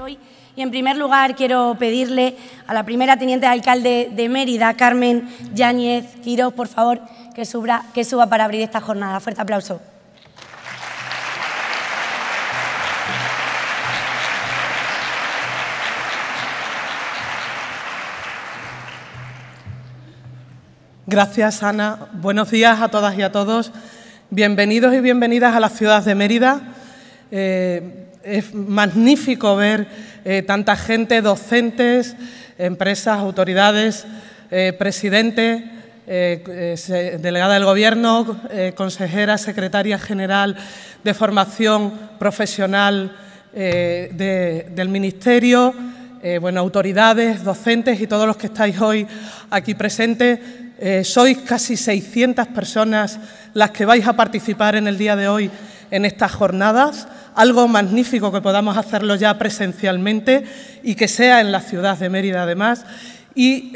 hoy. Y en primer lugar quiero pedirle a la primera teniente de alcalde de Mérida, Carmen Yáñez Quirós, por favor, que suba para abrir esta jornada. Fuerte aplauso. Gracias, Ana. Buenos días a todas y a todos. Bienvenidos y bienvenidas a la ciudad de Mérida. Es magnífico ver tanta gente, docentes, empresas, autoridades, presidente, delegada del Gobierno, consejera, secretaria general de Formación Profesional del Ministerio, autoridades, docentes y todos los que estáis hoy aquí presentes. Sois casi 600 personas las que vais a participar en el día de hoy en estas jornadas. Algo magnífico que podamos hacerlo ya presencialmente y que sea en la ciudad de Mérida además. Y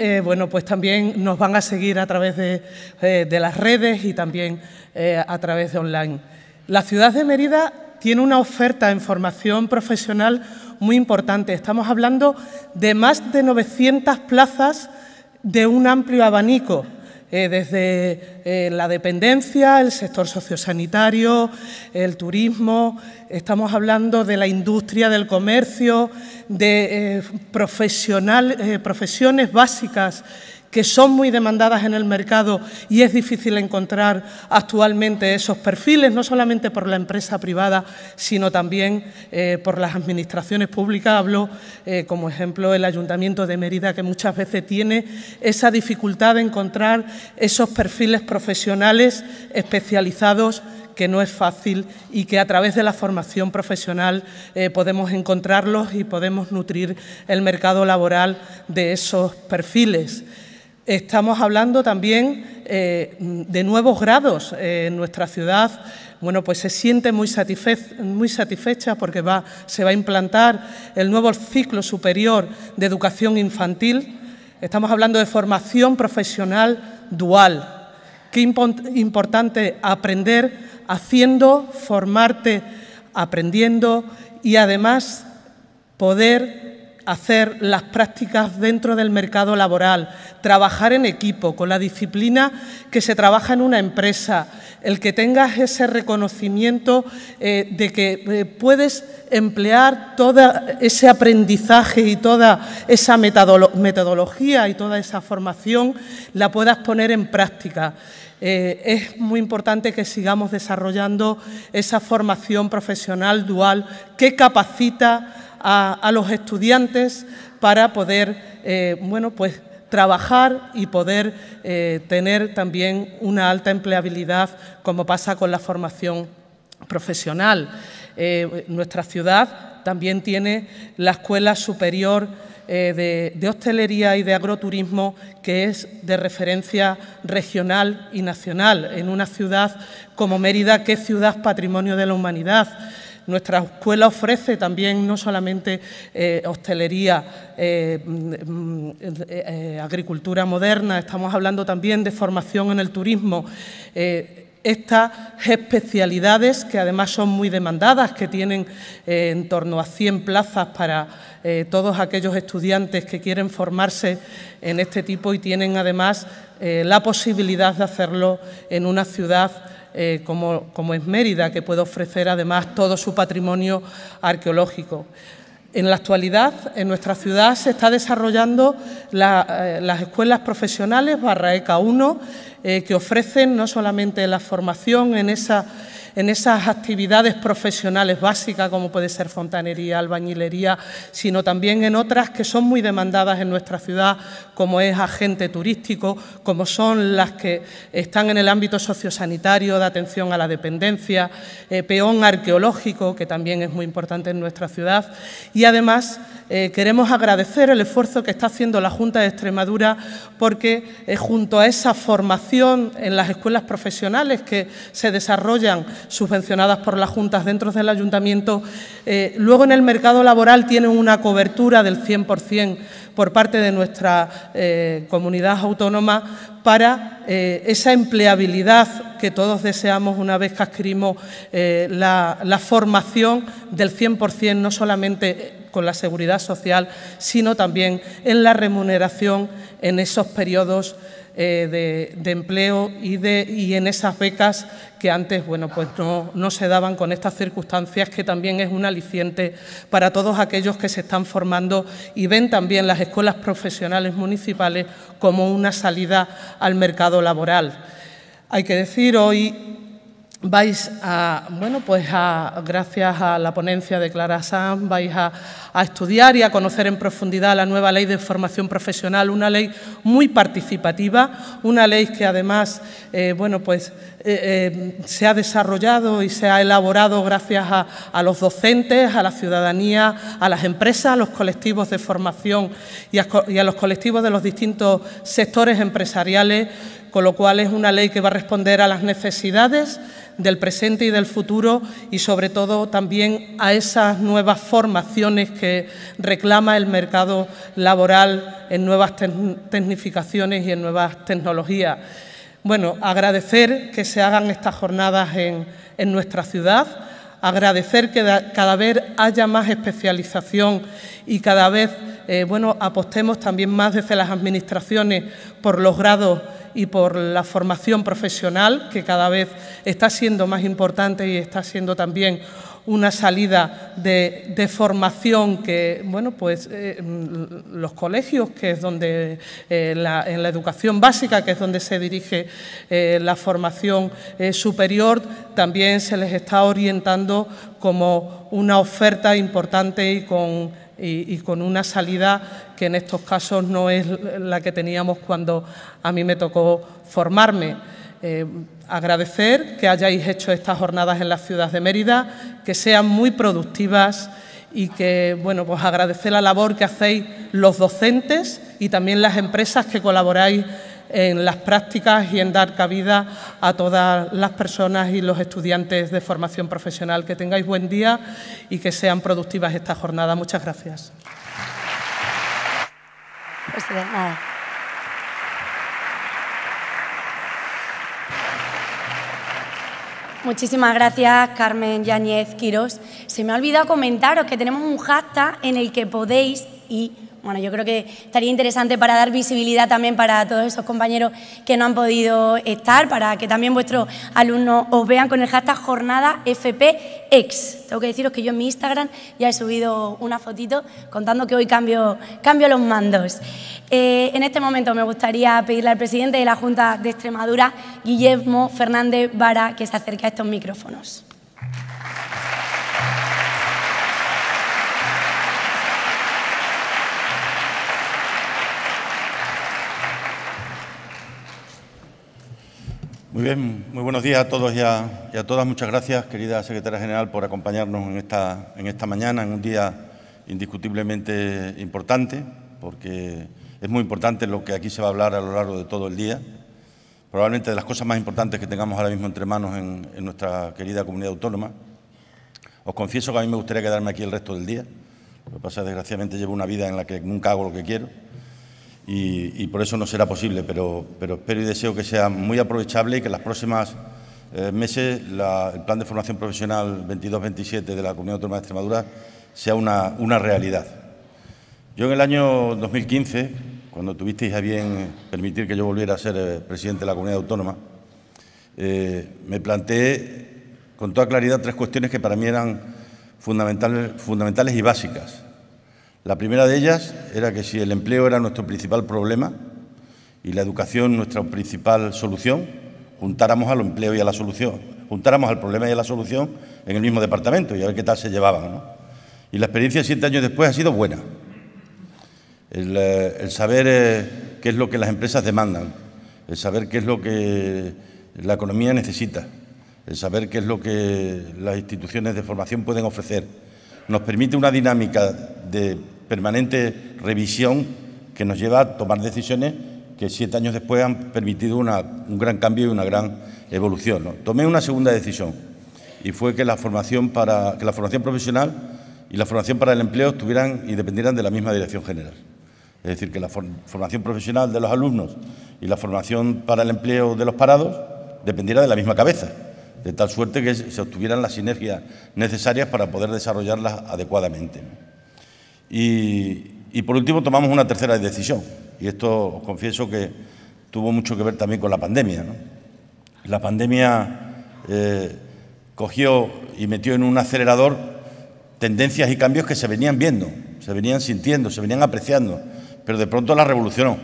pues también nos van a seguir a través de las redes y también a través de online. La ciudad de Mérida tiene una oferta en formación profesional muy importante. Estamos hablando de más de 900 plazas de un amplio abanico, desde la dependencia, el sector sociosanitario, el turismo, estamos hablando de la industria, del comercio, de profesiones básicas que son muy demandadas en el mercado y es difícil encontrar actualmente esos perfiles, no solamente por la empresa privada, sino también por las administraciones públicas. Hablo, como ejemplo, el Ayuntamiento de Mérida, que muchas veces tiene esa dificultad de encontrar esos perfiles profesionales especializados, que no es fácil y que a través de la formación profesional podemos encontrarlos y podemos nutrir el mercado laboral de esos perfiles. Estamos hablando también de nuevos grados. En nuestra ciudad, pues se siente muy satisfecha porque se va a implantar el nuevo ciclo superior de educación infantil. Estamos hablando de formación profesional dual. Qué importante aprender haciendo, formarte aprendiendo y además poder hacer las prácticas dentro del mercado laboral, trabajar en equipo, con la disciplina que se trabaja en una empresa, el que tengas ese reconocimiento de que puedes emplear todo ese aprendizaje y toda esa metodología y toda esa formación la puedas poner en práctica. Es muy importante que sigamos desarrollando esa formación profesional dual que capacita a los estudiantes para poder trabajar y poder tener también una alta empleabilidad, como pasa con la formación profesional. Nuestra ciudad también tiene la Escuela Superior de Hostelería y de Agroturismo, que es de referencia regional y nacional, en una ciudad como Mérida, que es ciudad patrimonio de la humanidad. Nuestra escuela ofrece también no solamente hostelería, agricultura moderna, estamos hablando también de formación en el turismo. Estas especialidades, que además son muy demandadas, que tienen en torno a 100 plazas para todos aquellos estudiantes que quieren formarse en este tipo y tienen además la posibilidad de hacerlo en una ciudad como es Mérida, que puede ofrecer además todo su patrimonio arqueológico. En la actualidad, en nuestra ciudad se está desarrollando las escuelas profesionales Barraeca 1, que ofrecen no solamente la formación en esas actividades profesionales básicas, como puede ser fontanería, albañilería, sino también en otras que son muy demandadas en nuestra ciudad, como es agente turístico, como son las que están en el ámbito sociosanitario, de atención a la dependencia, peón arqueológico, que también es muy importante en nuestra ciudad. Y además queremos agradecer el esfuerzo que está haciendo la Junta de Extremadura, porque junto a esa formación en las escuelas profesionales que se desarrollan subvencionadas por las juntas dentro del ayuntamiento, luego en el mercado laboral tienen una cobertura del 100% por parte de nuestra comunidad autónoma para esa empleabilidad que todos deseamos una vez que adquirimos la formación del 100%, no solamente con la seguridad social, sino también en la remuneración en esos periodos de empleo y en esas becas que antes pues no se daban con estas circunstancias, que también es un aliciente para todos aquellos que se están formando y ven también las escuelas profesionales municipales como una salida al mercado laboral. Hay que decir, hoy vais gracias a la ponencia de Clara Sanz, vais a estudiar y a conocer en profundidad la nueva Ley de Formación Profesional, una ley muy participativa, una ley que además se ha desarrollado y se ha elaborado gracias a los docentes, a la ciudadanía, a las empresas, a los colectivos de formación y a los colectivos de los distintos sectores empresariales, con lo cual es una ley que va a responder a las necesidades del presente y del futuro y, sobre todo, también a esas nuevas formaciones que reclama el mercado laboral en nuevas tecnificaciones y en nuevas tecnologías. Bueno, agradecer que se hagan estas jornadas en nuestra ciudad, agradecer que cada vez haya más especialización y cada vez apostemos también más desde las administraciones por los grados y por la formación profesional, que cada vez está siendo más importante y está siendo también una salida de formación que, los colegios, que es donde en la educación básica, que es donde se dirige la formación superior, también se les está orientando como una oferta importante y con una salida que en estos casos no es la que teníamos cuando a mí me tocó formarme. Agradecer que hayáis hecho estas jornadas en la ciudad de Mérida, que sean muy productivas y que, agradecer la labor que hacéis los docentes y también las empresas que colaboráis en las prácticas y en dar cabida a todas las personas y los estudiantes de formación profesional. Que tengáis buen día y que sean productivas estas jornadas. Muchas gracias. Nada. Muchísimas gracias, Carmen Yáñez Quirós. Se me ha olvidado comentaros que tenemos un hashtag en el que podéis yo creo que estaría interesante para dar visibilidad también para todos esos compañeros que no han podido estar, para que también vuestros alumnos os vean, con el hashtag JornadaFPEx. Tengo que deciros que yo en mi Instagram ya he subido una fotito contando que hoy cambio los mandos. En este momento me gustaría pedirle al presidente de la Junta de Extremadura, Guillermo Fernández Vara, que se acerque a estos micrófonos. Muy bien, muy buenos días a todos y a todas. Muchas gracias, querida secretaria general, por acompañarnos en esta mañana, en un día indiscutiblemente importante, porque es muy importante lo que aquí se va a hablar a lo largo de todo el día. Probablemente de las cosas más importantes que tengamos ahora mismo entre manos en nuestra querida comunidad autónoma. Os confieso que a mí me gustaría quedarme aquí el resto del día. Lo que pasa es que, desgraciadamente, llevo una vida en la que nunca hago lo que quiero. Y por eso no será posible, pero espero y deseo que sea muy aprovechable y que en los próximos meses el Plan de Formación Profesional 22-27 de la Comunidad Autónoma de Extremadura sea una realidad. Yo en el año 2015, cuando tuvisteis a bien permitir que yo volviera a ser presidente de la Comunidad Autónoma, me planteé con toda claridad tres cuestiones que para mí eran fundamentales y básicas. La primera de ellas era que si el empleo era nuestro principal problema y la educación nuestra principal solución, juntáramos al empleo y a la solución, juntáramos al problema y a la solución en el mismo departamento y a ver qué tal se llevaban, ¿no? Y la experiencia 7 años después ha sido buena. El saber qué es lo que las empresas demandan, el saber qué es lo que la economía necesita, el saber qué es lo que las instituciones de formación pueden ofrecer, nos permite una dinámica de permanente revisión que nos lleva a tomar decisiones que 7 años después han permitido un gran cambio y una gran evolución, ¿no? Tomé una segunda decisión y fue que la formación profesional y la formación para el empleo estuvieran y dependieran de la misma dirección general. Es decir, que la formación profesional de los alumnos y la formación para el empleo de los parados dependiera de la misma cabeza, de tal suerte que se obtuvieran las sinergias necesarias para poder desarrollarlas adecuadamente. Y por último tomamos una tercera decisión, y esto os confieso que tuvo mucho que ver también con la pandemia, ¿no? La pandemia cogió y metió en un acelerador tendencias y cambios que se venían viendo, se venían sintiendo, se venían apreciando, pero de pronto la revolucionó.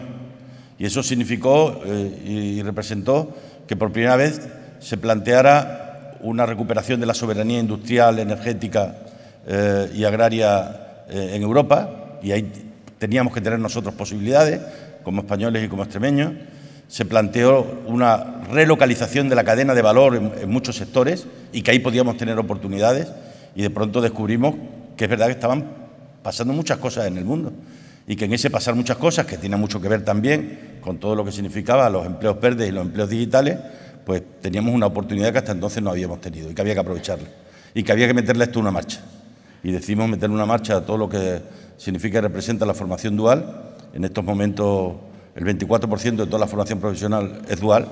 Y eso significó y representó que por primera vez se planteara una recuperación de la soberanía industrial, energética y agraria en Europa, y ahí teníamos que tener nosotros posibilidades, como españoles y como extremeños. Se planteó una relocalización de la cadena de valor en muchos sectores y que ahí podíamos tener oportunidades, y de pronto descubrimos que es verdad que estaban pasando muchas cosas en el mundo y que en ese pasar muchas cosas, que tiene mucho que ver también con todo lo que significaba los empleos verdes y los empleos digitales, pues teníamos una oportunidad que hasta entonces no habíamos tenido y que había que aprovecharla y que había que meterle esto una marcha. Y decidimos meterle una marcha a todo lo que significa y representa la formación dual. En estos momentos el 24% de toda la formación profesional es dual,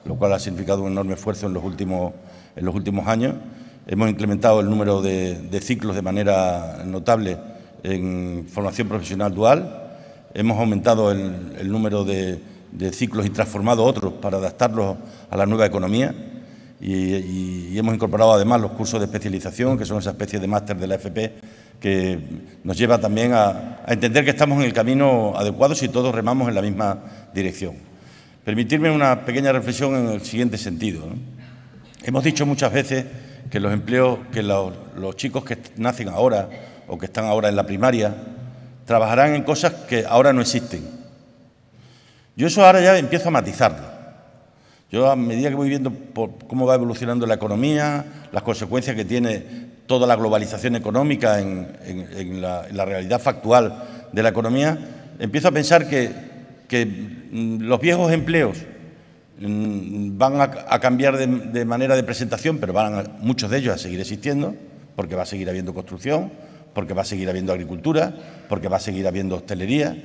lo cual ha significado un enorme esfuerzo en los últimos años. Hemos incrementado el número de ciclos de manera notable en formación profesional dual. Hemos aumentado el número de ciclos y transformado otros para adaptarlos a la nueva economía. Y hemos incorporado además los cursos de especialización, que son esa especie de máster de la FP, que nos lleva también a entender que estamos en el camino adecuado si todos remamos en la misma dirección. Permitirme una pequeña reflexión en el siguiente sentido, ¿no? Hemos dicho muchas veces que los empleos, que los chicos que nacen ahora o que están ahora en la primaria trabajarán en cosas que ahora no existen. Yo eso ahora ya empiezo a matizarlo. Yo, a medida que voy viendo cómo va evolucionando la economía, las consecuencias que tiene toda la globalización económica en la realidad factual de la economía, empiezo a pensar que los viejos empleos van a cambiar de manera de presentación, pero muchos de ellos a seguir existiendo, porque va a seguir habiendo construcción, porque va a seguir habiendo agricultura, porque va a seguir habiendo hostelería,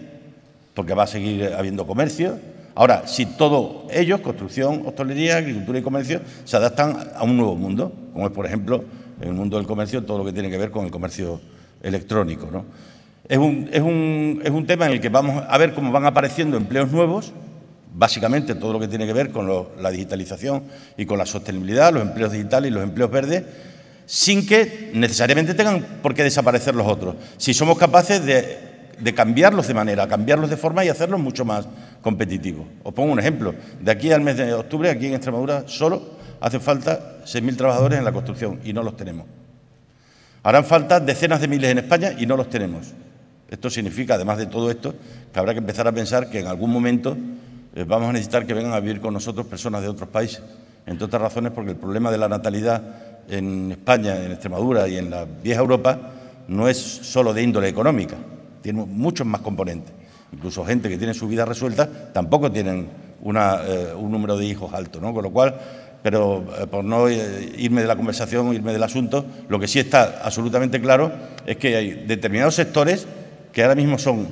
porque va a seguir habiendo comercio. Ahora, si todos ellos, construcción, hostelería, agricultura y comercio, se adaptan a un nuevo mundo, como es, por ejemplo, en el mundo del comercio, todo lo que tiene que ver con el comercio electrónico, ¿no? Es un tema en el que vamos a ver cómo van apareciendo empleos nuevos, básicamente todo lo que tiene que ver con la digitalización y con la sostenibilidad, los empleos digitales y los empleos verdes, sin que necesariamente tengan por qué desaparecer los otros, si somos capaces de cambiarlos de manera, cambiarlos de forma y hacerlos mucho más competitivos. Os pongo un ejemplo. De aquí al mes de octubre, aquí en Extremadura, solo hacen falta 6.000 trabajadores en la construcción y no los tenemos. Harán falta decenas de miles en España y no los tenemos. Esto significa, además de todo esto, que habrá que empezar a pensar que en algún momento vamos a necesitar que vengan a vivir con nosotros personas de otros países. Entre otras razones porque el problema de la natalidad en España, en Extremadura y en la vieja Europa no es solo de índole económica, tiene muchos más componentes. Incluso gente que tiene su vida resuelta tampoco tienen un número de hijos alto, ¿no? Con lo cual, pero por no irme de la conversación, irme del asunto, lo que sí está absolutamente claro es que hay determinados sectores que ahora mismo son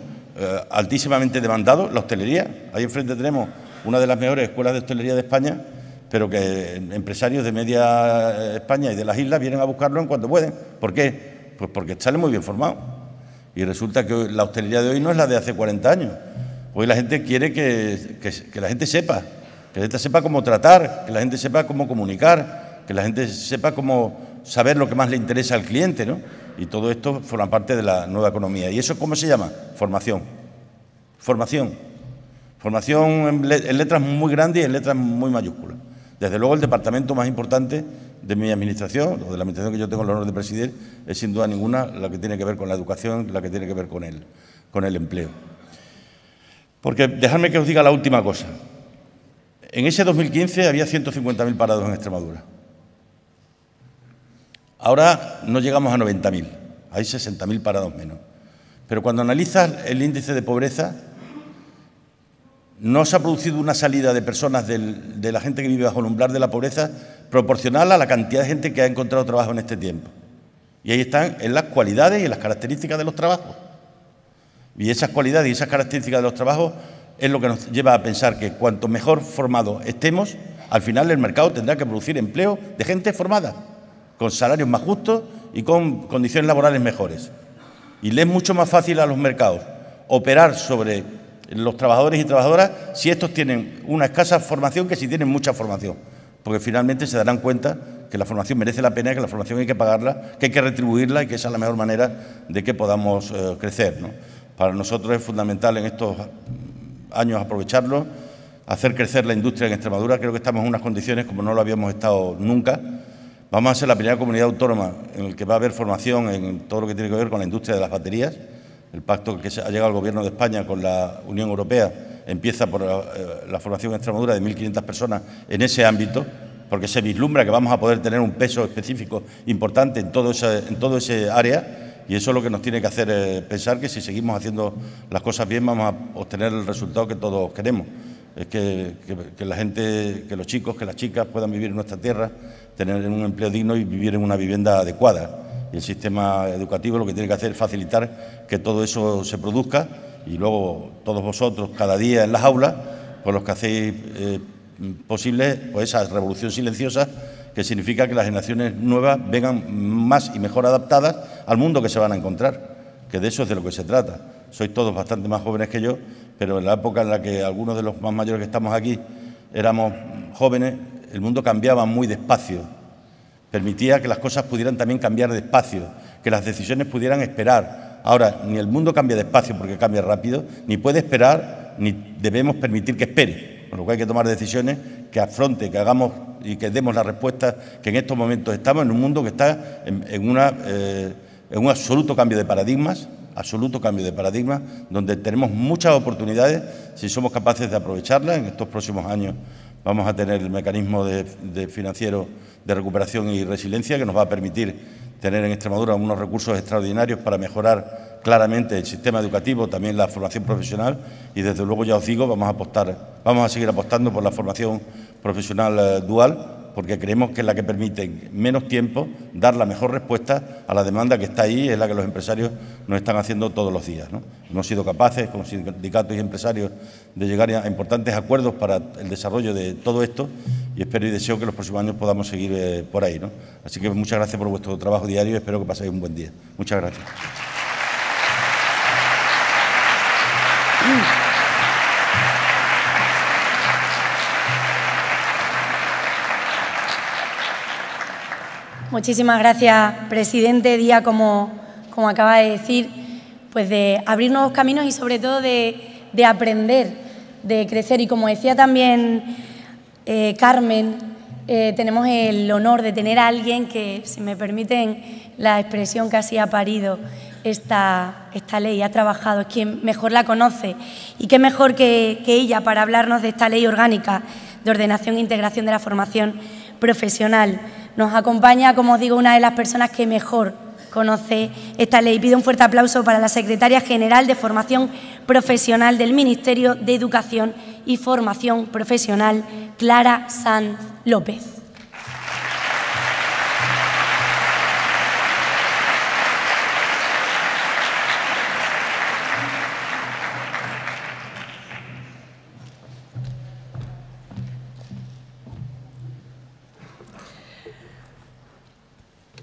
altísimamente demandados. La hostelería, ahí enfrente tenemos una de las mejores escuelas de hostelería de España, pero que empresarios de media España y de las islas vienen a buscarlo en cuanto pueden. ¿Por qué? Pues porque salen muy bien formados. Y resulta que la hostelería de hoy no es la de hace 40 años. Hoy la gente quiere que la gente sepa, que la gente sepa cómo tratar, que la gente sepa cómo comunicar, que la gente sepa cómo saber lo que más le interesa al cliente, ¿no? Y todo esto forma parte de la nueva economía. ¿Y eso cómo se llama? Formación. Formación. Formación en letras muy grandes y en letras muy mayúsculas. Desde luego el departamento más importante de mi administración, o de la administración que yo tengo el honor de presidir, es sin duda ninguna la que tiene que ver con la educación, la que tiene que ver con el empleo. Porque dejadme que os diga la última cosa. En ese 2015 había 150.000 parados en Extremadura. Ahora no llegamos a 90.000, hay 60.000 parados menos. Pero cuando analizas el índice de pobreza, no se ha producido una salida de personas de la gente que vive bajo el umbral de la pobreza proporcional a la cantidad de gente que ha encontrado trabajo en este tiempo. Y ahí están en las cualidades y en las características de los trabajos. Y esas cualidades y esas características de los trabajos es lo que nos lleva a pensar que cuanto mejor formados estemos, al final el mercado tendrá que producir empleo de gente formada, con salarios más justos y con condiciones laborales mejores. Y le es mucho más fácil a los mercados operar sobre los trabajadores y trabajadoras si estos tienen una escasa formación que si tienen mucha formación, porque finalmente se darán cuenta que la formación merece la pena, que la formación hay que pagarla, que hay que retribuirla y que esa es la mejor manera de que podamos crecer, ¿no? Para nosotros es fundamental en estos años aprovecharlo, hacer crecer la industria en Extremadura. Creo que estamos en unas condiciones como no lo habíamos estado nunca. Vamos a ser la primera comunidad autónoma en la que va a haber formación en todo lo que tiene que ver con la industria de las baterías. El pacto que ha llegado al Gobierno de España con la Unión Europea empieza por la formación en Extremadura de 1.500 personas en ese ámbito, porque se vislumbra que vamos a poder tener un peso específico importante en todo ese área. Y eso es lo que nos tiene que hacer pensar que si seguimos haciendo las cosas bien vamos a obtener el resultado que todos queremos. Es que la gente, que los chicos, que las chicas puedan vivir en nuestra tierra, tener un empleo digno y vivir en una vivienda adecuada. Y el sistema educativo lo que tiene que hacer es facilitar que todo eso se produzca y luego todos vosotros cada día en las aulas, pues los que hacéis posible pues esa revolución silenciosa que significa que las generaciones nuevas vengan más y mejor adaptadas al mundo que se van a encontrar, que de eso es de lo que se trata. Sois todos bastante más jóvenes que yo, pero en la época en la que algunos de los más mayores que estamos aquí éramos jóvenes, el mundo cambiaba muy despacio, permitía que las cosas pudieran también cambiar despacio, que las decisiones pudieran esperar. Ahora, ni el mundo cambia despacio porque cambia rápido, ni puede esperar, ni debemos permitir que espere, por lo que hay que tomar decisiones que afronte, que hagamos y que demos la respuesta que en estos momentos estamos en un mundo que está en un absoluto cambio de paradigmas, donde tenemos muchas oportunidades si somos capaces de aprovecharlas. En estos próximos años vamos a tener el mecanismo financiero de recuperación y resiliencia que nos va a permitir tener en Extremadura unos recursos extraordinarios para mejorar claramente el sistema educativo, también la formación profesional y desde luego ya os digo, vamos a seguir apostando por la formación profesional dual, porque creemos que es la que permite en menos tiempo dar la mejor respuesta a la demanda que está ahí, es la que los empresarios nos están haciendo todos los días, ¿no? Hemos sido capaces, con sindicatos y empresarios, de llegar a importantes acuerdos para el desarrollo de todo esto y espero y deseo que los próximos años podamos seguir por ahí, ¿no? Así que muchas gracias por vuestro trabajo diario y espero que paséis un buen día. Muchas gracias. Muchísimas gracias, presidente. Día, como acaba de decir, pues de abrir nuevos caminos y sobre todo de aprender, de crecer. Y como decía también Carmen, tenemos el honor de tener a alguien que, si me permiten la expresión, casi ha parido esta ley, ha trabajado, es quien mejor la conoce. Y qué mejor que ella para hablarnos de esta ley orgánica de ordenación e integración de la formación profesional. Nos acompaña, como os digo, una de las personas que mejor conoce esta ley. Pido un fuerte aplauso para la Secretaria General de Formación Profesional del Ministerio de Educación y Formación Profesional, Clara Sanz López.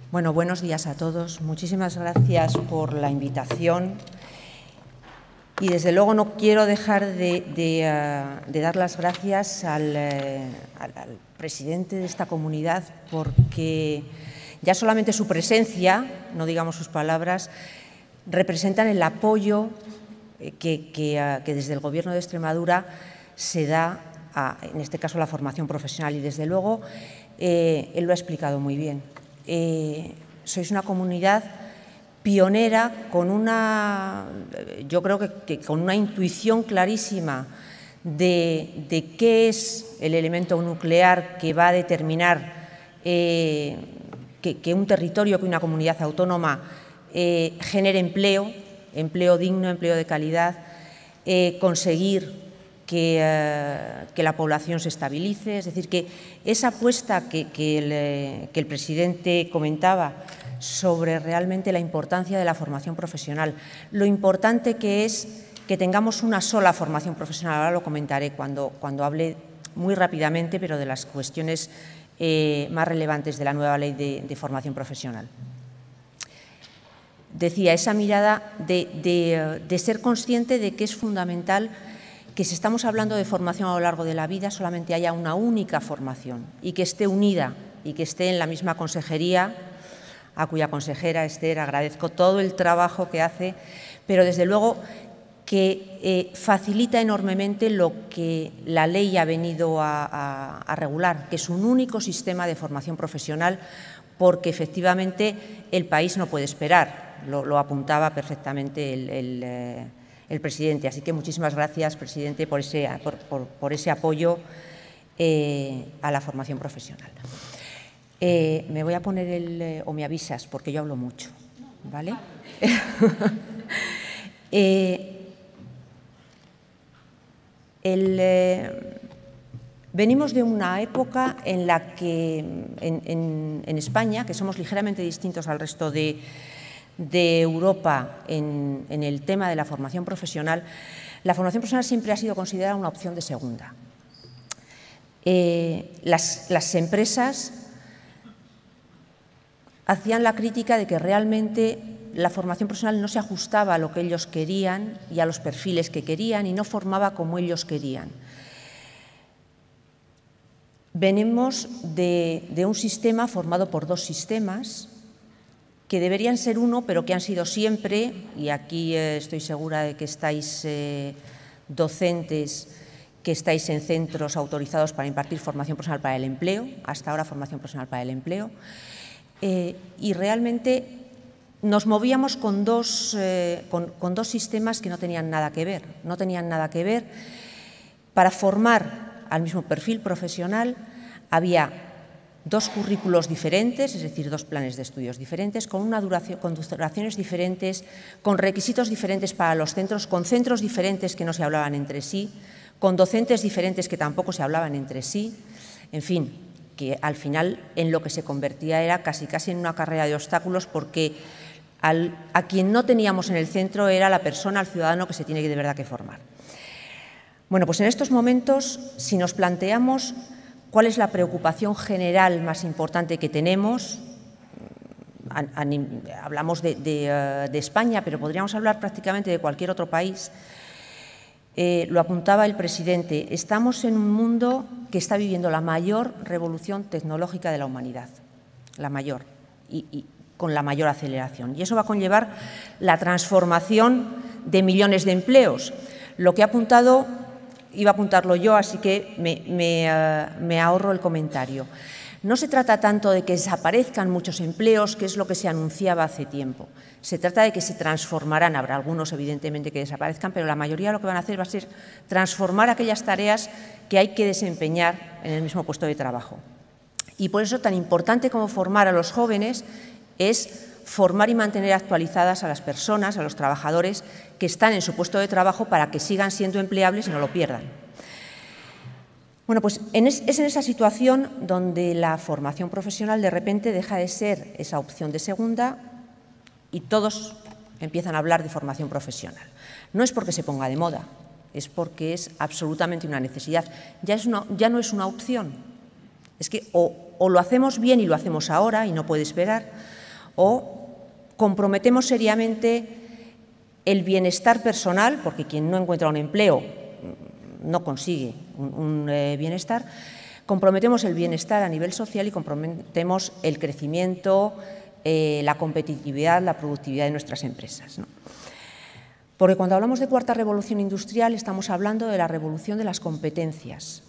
Bueno, buenos días a todos. Muchísimas gracias por la invitación y, desde luego, no quiero dejar de dar las gracias al presidente de esta comunidad, porque ya solamente su presencia, no digamos sus palabras, representan el apoyo que desde el Gobierno de Extremadura se da en este caso, a la formación profesional. Y, desde luego, él lo ha explicado muy bien. Sois una comunidad pionera con yo creo que con una intuición clarísima de qué es el elemento nuclear que va a determinar que un territorio, que una comunidad autónoma genere empleo digno, empleo de calidad, conseguir que la población se estabilice. Es decir, que esa apuesta que el presidente comentaba sobre realmente la importancia de la formación profesional, lo importante que es que tengamos una sola formación profesional. Ahora lo comentaré cuando hable muy rápidamente, pero de las cuestiones más relevantes de la nueva ley de formación profesional. Decía, esa mirada de ser consciente de que es fundamental que si estamos hablando de formación a lo largo de la vida, solamente haya una única formación y que esté unida y que esté en la misma consejería, a cuya consejera, Esther, agradezco todo el trabajo que hace, pero desde luego que facilita enormemente lo que la ley ha venido a regular, que es un único sistema de formación profesional, porque efectivamente el país no puede esperar, lo apuntaba perfectamente el presidente. Así que muchísimas gracias, presidente, por ese apoyo a la formación profesional. Me voy a poner o me avisas, porque yo hablo mucho, ¿vale? Venimos de una época en la que en España, que somos ligeramente distintos al resto de Europa en el tema de la formación profesional siempre ha sido considerada una opción de segunda. Las empresas hacían la crítica de que realmente la formación profesional no se ajustaba a lo que ellos querían y a los perfiles que querían y no formaba como ellos querían. Venimos de un sistema formado por dos sistemas que deberían ser uno, pero que han sido siempre, y aquí estoy segura de que estáis docentes, que estáis en centros autorizados para impartir formación profesional para el empleo, hasta ahora formación profesional para el empleo, y realmente nos movíamos con dos sistemas que no tenían nada que ver. No tenían nada que ver. Para formar al mismo perfil profesional había dos currículos diferentes, es decir, dos planes de estudios diferentes, con duraciones diferentes, con requisitos diferentes para los centros, con centros diferentes que no se hablaban entre sí, con docentes diferentes que tampoco se hablaban entre sí, en fin, que al final en lo que se convertía era casi en una carrera de obstáculos, porque a quien no teníamos en el centro era la persona, al ciudadano que se tiene de verdad que formar. Bueno, pues en estos momentos, si nos planteamos cuál es la preocupación general más importante que tenemos, hablamos de España, pero podríamos hablar prácticamente de cualquier otro país, lo apuntaba el presidente, estamos en un mundo que está viviendo la mayor revolución tecnológica de la humanidad, la mayor, y con la mayor aceleración. Y eso va a conllevar la transformación de millones de empleos. Lo que ha apuntado, iba a apuntarlo yo, así que me ahorro el comentario. No se trata tanto de que desaparezcan muchos empleos, que es lo que se anunciaba hace tiempo. Se trata de que se transformarán. Habrá algunos, evidentemente, que desaparezcan, pero la mayoría lo que van a hacer va a ser transformar aquellas tareas que hay que desempeñar en el mismo puesto de trabajo. Y por eso, tan importante como formar a los jóvenes es formar y mantener actualizadas a las personas, a los trabajadores que están en su puesto de trabajo para que sigan siendo empleables y no lo pierdan. Bueno, pues es en esa situación donde la formación profesional de repente deja de ser esa opción de segunda y todos empiezan a hablar de formación profesional. No es porque se ponga de moda, es porque es absolutamente una necesidad. Ya no es una opción. Es que o lo hacemos bien y lo hacemos ahora y no puede esperar, o comprometemos seriamente el bienestar personal, porque quien no encuentra un empleo no consigue un bienestar, comprometemos el bienestar a nivel social y comprometemos el crecimiento, la competitividad, la productividad de nuestras empresas, ¿no? Porque cuando hablamos de cuarta revolución industrial estamos hablando de la revolución de las competencias.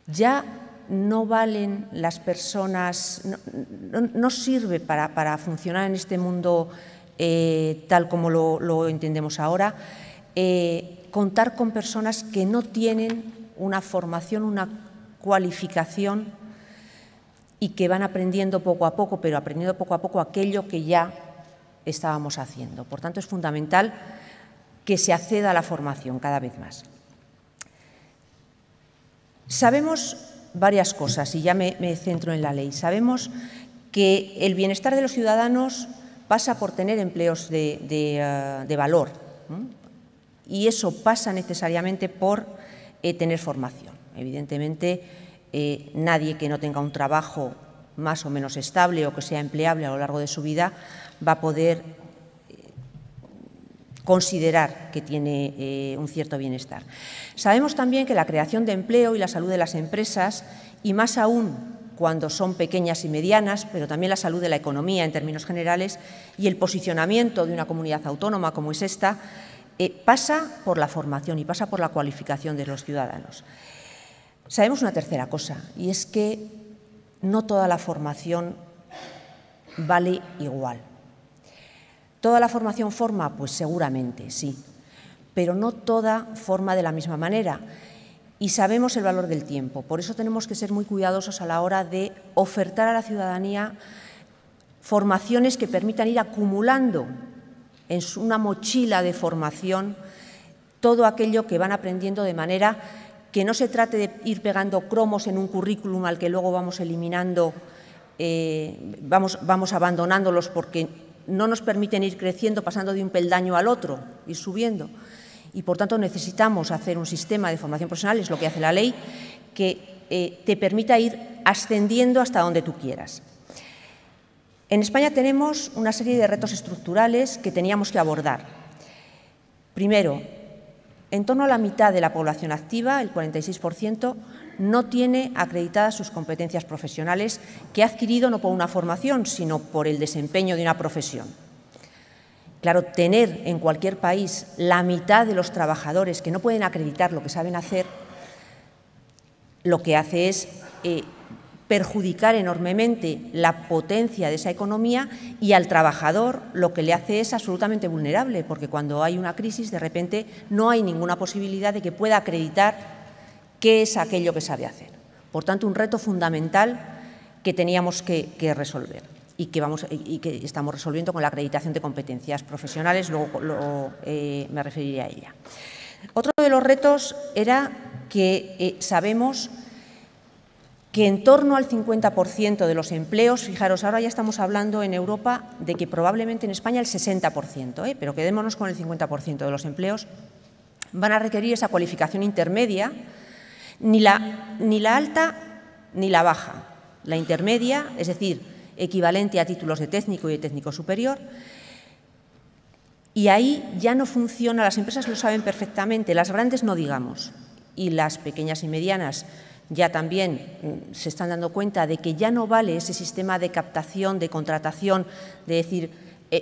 Ya no valen las personas, no sirve para funcionar en este mundo tal como lo entendemos ahora, contar con personas que no tienen una formación, una cualificación y que van aprendiendo poco a poco, pero aprendiendo poco a poco aquello que ya estábamos haciendo. Por tanto, es fundamental que se acceda a la formación cada vez más. Sabemos varias cosas, y ya me centro en la ley. Sabemos que el bienestar de los ciudadanos pasa por tener empleos de valor, ¿no? Y eso pasa necesariamente por tener formación. Evidentemente, nadie que no tenga un trabajo más o menos estable o que sea empleable a lo largo de su vida va a poder considerar que tiene un cierto bienestar. Sabemos también que la creación de empleo y la salud de las empresas, y más aún cuando son pequeñas y medianas, pero también la salud de la economía en términos generales y el posicionamiento de una comunidad autónoma como es esta, pasa por la formación y pasa por la cualificación de los ciudadanos. Sabemos una tercera cosa, y es que no toda la formación vale igual. ¿Toda la formación forma? Pues seguramente, sí, pero no toda forma de la misma manera. Y sabemos el valor del tiempo. Por eso tenemos que ser muy cuidadosos a la hora de ofertar a la ciudadanía formaciones que permitan ir acumulando en una mochila de formación todo aquello que van aprendiendo, de manera que no se trate de ir pegando cromos en un currículum al que luego vamos eliminando, vamos abandonándolos porque no nos permiten ir creciendo, pasando de un peldaño al otro, ir subiendo. Y, por tanto, necesitamos hacer un sistema de formación profesional, es lo que hace la ley, que te permita ir ascendiendo hasta donde tú quieras. En España tenemos una serie de retos estructurales que teníamos que abordar. Primero, en torno a la mitad de la población activa, el 46%, no tiene acreditadas sus competencias profesionales que ha adquirido no por una formación, sino por el desempeño de una profesión. Claro, tener en cualquier país la mitad de los trabajadores que no pueden acreditar lo que saben hacer, lo que hace es perjudicar enormemente la potencia de esa economía, y al trabajador lo que le hace es absolutamente vulnerable, porque cuando hay una crisis, de repente no hay ninguna posibilidad de que pueda acreditar qué es aquello que sabe hacer. Por tanto, un reto fundamental que teníamos que resolver y que estamos resolviendo con la acreditación de competencias profesionales, luego me referiré a ella. Otro de los retos era que sabemos que en torno al 50% de los empleos, fijaros, ahora ya estamos hablando en Europa de que probablemente en España el 60%, pero quedémonos con el 50% de los empleos, van a requerir esa cualificación intermedia, ni la alta ni la baja, la intermedia, es decir, equivalente a títulos de técnico y de técnico superior. Y ahí ya no funciona, las empresas lo saben perfectamente, las grandes no digamos, y las pequeñas y medianas ya también se están dando cuenta de que ya no vale ese sistema de captación, de contratación, de decir,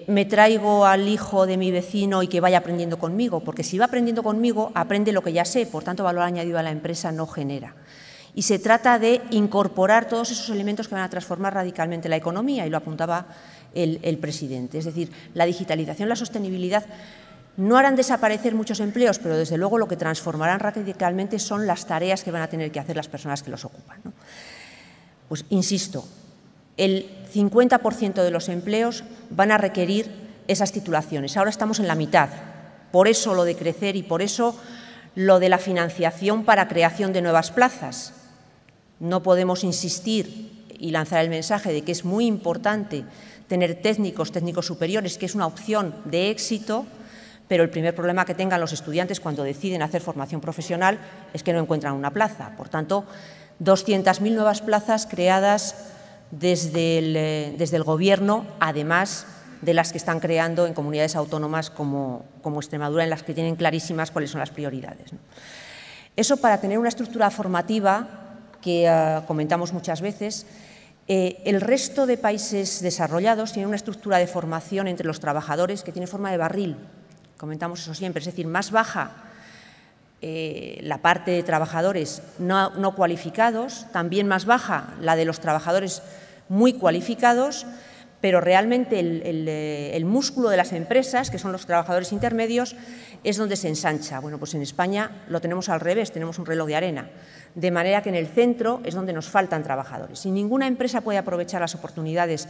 me traigo al hijo de mi vecino y que vaya aprendiendo conmigo, porque si va aprendiendo conmigo, aprende lo que ya sé, por tanto, valor añadido a la empresa no genera. Y se trata de incorporar todos esos elementos que van a transformar radicalmente la economía, y lo apuntaba el presidente. Es decir, la digitalización, la sostenibilidad no harán desaparecer muchos empleos, pero desde luego lo que transformarán radicalmente son las tareas que van a tener que hacer las personas que los ocupan, ¿no? Pues insisto, el 50% de los empleos van a requerir esas titulaciones. Ahora estamos en la mitad. Por eso lo de crecer y por eso lo de la financiación para creación de nuevas plazas. No podemos insistir y lanzar el mensaje de que es muy importante tener técnicos superiores, que es una opción de éxito, pero el primer problema que tengan los estudiantes cuando deciden hacer formación profesional es que no encuentran una plaza. Por tanto, 200.000 nuevas plazas creadas desde el Gobierno, además de las que están creando en comunidades autónomas como Extremadura, en las que tienen clarísimas cuáles son las prioridades, ¿no? Eso para tener una estructura formativa que comentamos muchas veces. El resto de países desarrollados tienen una estructura de formación entre los trabajadores que tiene forma de barril. Comentamos eso siempre, es decir, más baja la parte de trabajadores no cualificados, también más baja la de los trabajadores muy cualificados, pero realmente el músculo de las empresas, que son los trabajadores intermedios, es donde se ensancha. Bueno, pues en España lo tenemos al revés, tenemos un reloj de arena, de manera que en el centro es donde nos faltan trabajadores. Y ninguna empresa puede aprovechar las oportunidades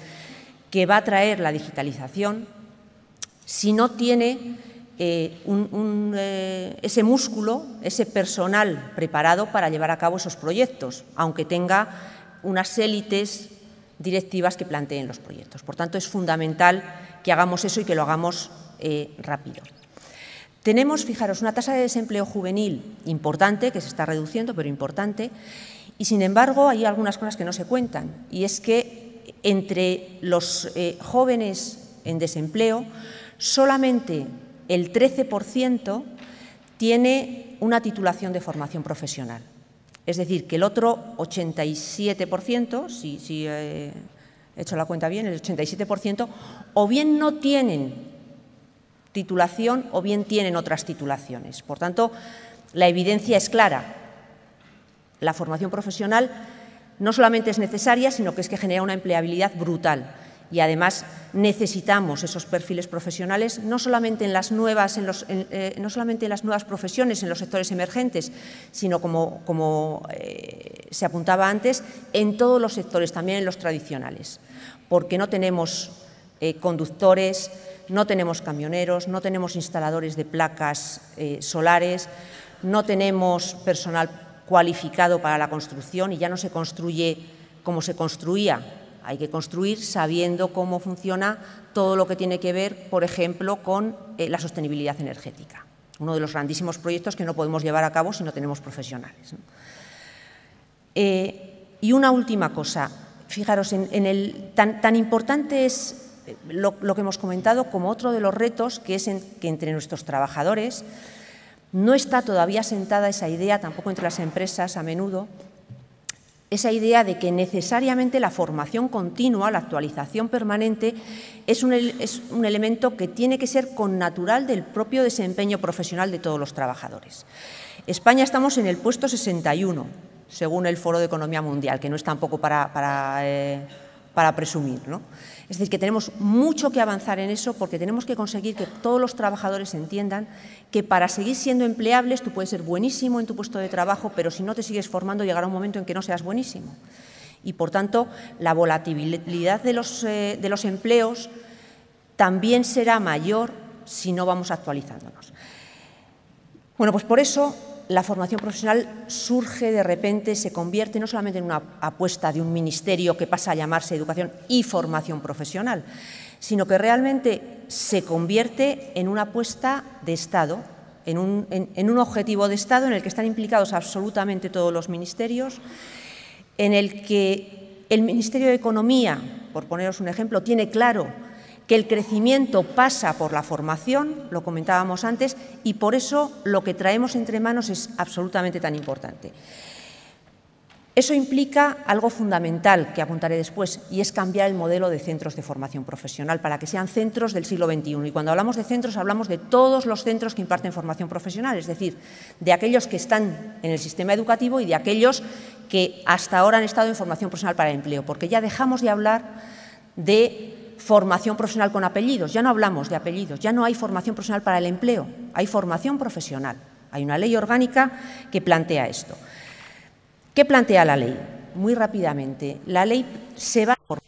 que va a traer la digitalización si no tiene ese músculo, ese personal preparado para llevar a cabo esos proyectos, aunque tenga unas élites directivas que planteen los proyectos. Por tanto, es fundamental que hagamos eso y que lo hagamos rápido. Tenemos, fijaros, una tasa de desempleo juvenil importante, que se está reduciendo, pero importante, y sin embargo hay algunas cosas que no se cuentan, y es que entre los jóvenes en desempleo solamente el 13% tiene una titulación de formación profesional. Es decir, que el otro 87%, si he hecho la cuenta bien, el 87%, o bien no tienen titulación o bien tienen otras titulaciones. Por tanto, la evidencia es clara. La formación profesional no solamente es necesaria, sino que es que genera una empleabilidad brutal. Y además necesitamos esos perfiles profesionales no solamente en las nuevas, profesiones, en los sectores emergentes, sino como se apuntaba antes, en todos los sectores, también en los tradicionales, porque no tenemos conductores, no tenemos camioneros, no tenemos instaladores de placas solares, no tenemos personal cualificado para la construcción y ya no se construye como se construía. Hay que construir sabiendo cómo funciona todo lo que tiene que ver, por ejemplo, con la sostenibilidad energética. Uno de los grandísimos proyectos que no podemos llevar a cabo si no tenemos profesionales, ¿no? Y una última cosa. Fijaros, tan importante es lo que hemos comentado como otro de los retos, que es que entre nuestros trabajadores no está todavía asentada esa idea, tampoco entre las empresas a menudo, esa idea de que necesariamente la formación continua, la actualización permanente, es un elemento que tiene que ser connatural del propio desempeño profesional de todos los trabajadores. España estamos en el puesto 61, según el Foro de Economía Mundial, que no es tampoco para presumir, ¿no? Es decir, que tenemos mucho que avanzar en eso porque tenemos que conseguir que todos los trabajadores entiendan que para seguir siendo empleables tú puedes ser buenísimo en tu puesto de trabajo, pero si no te sigues formando llegará un momento en que no seas buenísimo. Y, por tanto, la volatilidad de los empleos también será mayor si no vamos actualizándonos. Bueno, pues por eso la formación profesional surge de repente, se convierte no solamente en una apuesta de un ministerio que pasa a llamarse Educación y Formación Profesional, sino que realmente se convierte en una apuesta de Estado, en un objetivo de Estado en el que están implicados absolutamente todos los ministerios, en el que el Ministerio de Economía, por poneros un ejemplo, tiene claro que el crecimiento pasa por la formación, lo comentábamos antes, y por eso lo que traemos entre manos es absolutamente tan importante. Eso implica algo fundamental que apuntaré después, y es cambiar el modelo de centros de formación profesional para que sean centros del siglo XXI. Y cuando hablamos de centros, hablamos de todos los centros que imparten formación profesional, es decir, de aquellos que están en el sistema educativo y de aquellos que hasta ahora han estado en formación profesional para el empleo, porque ya dejamos de hablar de formación profesional con apellidos, ya no hablamos de apellidos, ya no hay formación profesional para el empleo, hay formación profesional. Hay una ley orgánica que plantea esto. ¿Qué plantea la ley? Muy rápidamente, la ley se va por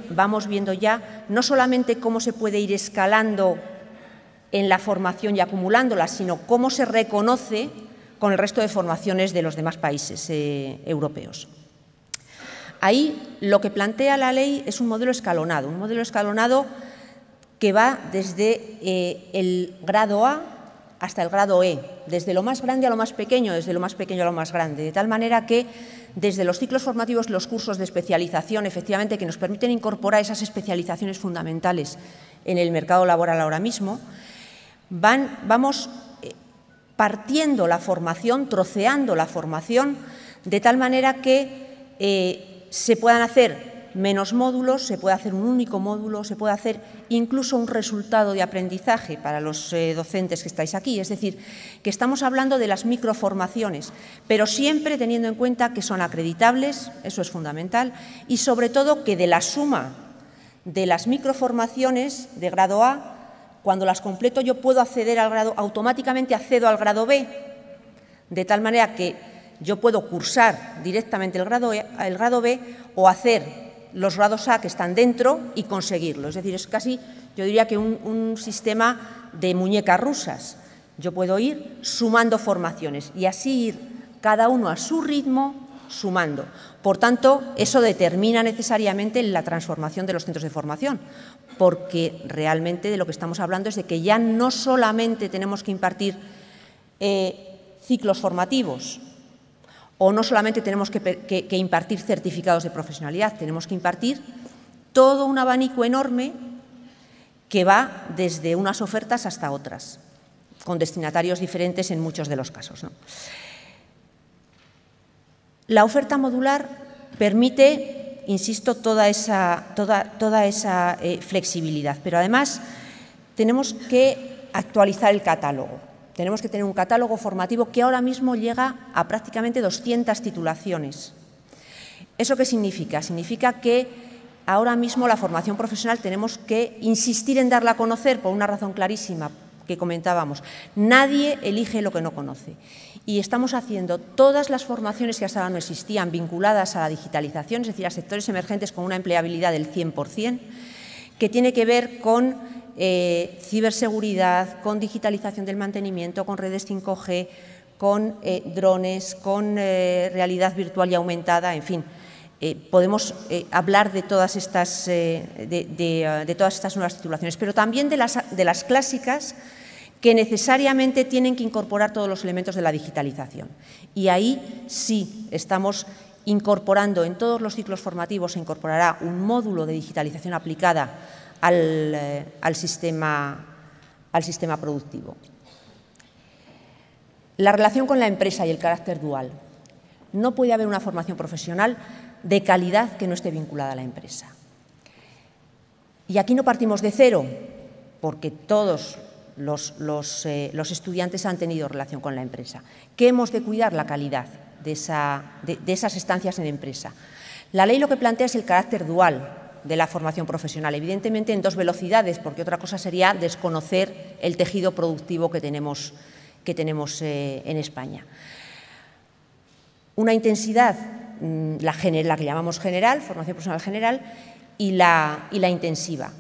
Vamos viendo ya no solamente cómo se puede ir escalando en la formación y acumulándola, sino cómo se reconoce con el resto de formaciones de los demás países europeos. Ahí lo que plantea la ley es un modelo escalonado que va desde el grado A hasta el grado E, desde lo más grande a lo más pequeño, desde lo más pequeño a lo más grande, de tal manera que desde los ciclos formativos, los cursos de especialización, efectivamente, que nos permiten incorporar esas especializaciones fundamentales en el mercado laboral ahora mismo, vamos partiendo la formación, troceando la formación, de tal manera que se puedan hacer menos módulos, se puede hacer un único módulo, se puede hacer incluso un resultado de aprendizaje para los docentes que estáis aquí. Es decir, que estamos hablando de las microformaciones, pero siempre teniendo en cuenta que son acreditables, eso es fundamental, y sobre todo que de la suma de las microformaciones de grado A, cuando las completo yo puedo acceder al grado, automáticamente accedo al grado B, de tal manera que yo puedo cursar directamente el grado B o hacer los grados A que están dentro y conseguirlo. Es decir, es casi, yo diría que un sistema de muñecas rusas. Yo puedo ir sumando formaciones y así ir cada uno a su ritmo sumando. Por tanto, eso determina necesariamente la transformación de los centros de formación, porque realmente de lo que estamos hablando es de que ya no solamente tenemos que impartir ciclos formativos, o no solamente tenemos que impartir certificados de profesionalidad, tenemos que impartir todo un abanico enorme que va desde unas ofertas hasta otras, con destinatarios diferentes en muchos de los casos, ¿no? La oferta modular permite, insisto, toda esa flexibilidad, pero además tenemos que actualizar el catálogo. Tenemos que tener un catálogo formativo que ahora mismo llega a prácticamente 200 titulaciones. ¿Eso qué significa? Significa que ahora mismo la formación profesional tenemos que insistir en darla a conocer por una razón clarísima que comentábamos. Nadie elige lo que no conoce. Y estamos haciendo todas las formaciones que hasta ahora no existían vinculadas a la digitalización, es decir, a sectores emergentes con una empleabilidad del 100%, que tiene que ver con ciberseguridad, con digitalización del mantenimiento, con redes 5G, con drones, con realidad virtual y aumentada, en fin. Podemos hablar de todas estas nuevas titulaciones, pero también de las clásicas que necesariamente tienen que incorporar todos los elementos de la digitalización. Y ahí sí estamos incorporando en todos los ciclos formativos, se incorporará un módulo de digitalización aplicada al sistema productivo. La relación con la empresa y el carácter dual. No puede haber una formación profesional de calidad que no esté vinculada a la empresa. Y aquí no partimos de cero, porque todos los estudiantes han tenido relación con la empresa. ¿Qué hemos de cuidar? La calidad de esas estancias en empresa. La ley lo que plantea es el carácter dual de la formación profesional, evidentemente en 2 velocidades, porque otra cosa sería desconocer el tejido productivo que tenemos en España. Una intensidad, la que llamamos general, formación profesional general, y la intensiva,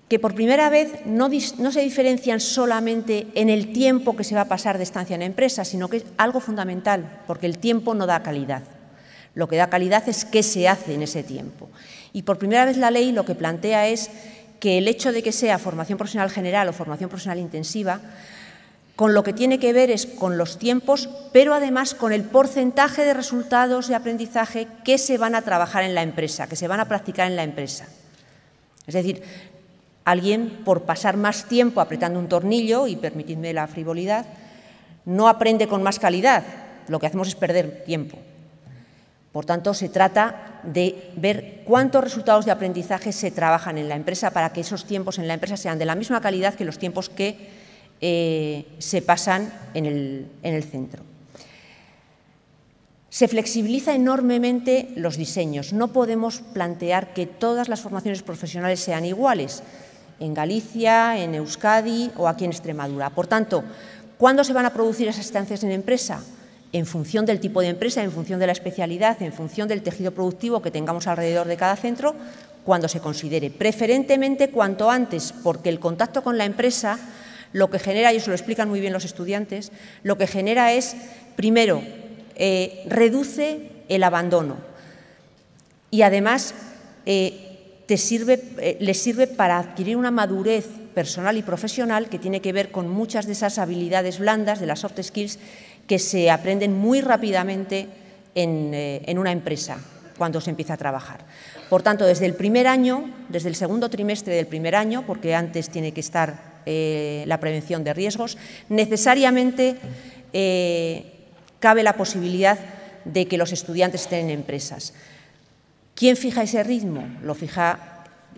que por primera vez no se diferencian solamente en el tiempo que se va a pasar de estancia en empresa, sino que es algo fundamental, porque el tiempo no da calidad. Lo que da calidad es qué se hace en ese tiempo. Y por primera vez la ley lo que plantea es que el hecho de que sea formación profesional general o formación profesional intensiva, con lo que tiene que ver es con los tiempos, pero además con el porcentaje de resultados de aprendizaje que se van a trabajar en la empresa, que se van a practicar en la empresa. Es decir, alguien por pasar más tiempo apretando un tornillo, y permitidme la frivolidad, no aprende con más calidad, lo que hacemos es perder tiempo. Por tanto, se trata de ver cuántos resultados de aprendizaje se trabajan en la empresa para que esos tiempos en la empresa sean de la misma calidad que los tiempos que se pasan en el centro. Se flexibiliza enormemente los diseños. No podemos plantear que todas las formaciones profesionales sean iguales en Galicia, en Euskadi o aquí en Extremadura. Por tanto, ¿cuándo se van a producir esas estancias en empresa? En función del tipo de empresa, en función de la especialidad, en función del tejido productivo que tengamos alrededor de cada centro, cuando se considere. Preferentemente cuanto antes, porque el contacto con la empresa lo que genera, y eso lo explican muy bien los estudiantes, lo que genera es, primero, reduce el abandono y además les sirve para adquirir una madurez personal y profesional que tiene que ver con muchas de esas habilidades blandas, de las soft skills, que se aprenden muy rápidamente en una empresa cuando se empieza a trabajar. Por tanto, desde el primer año, desde el segundo trimestre del primer año, porque antes tiene que estar la prevención de riesgos, necesariamente cabe la posibilidad de que los estudiantes estén en empresas. ¿Quién fija ese ritmo? Lo fija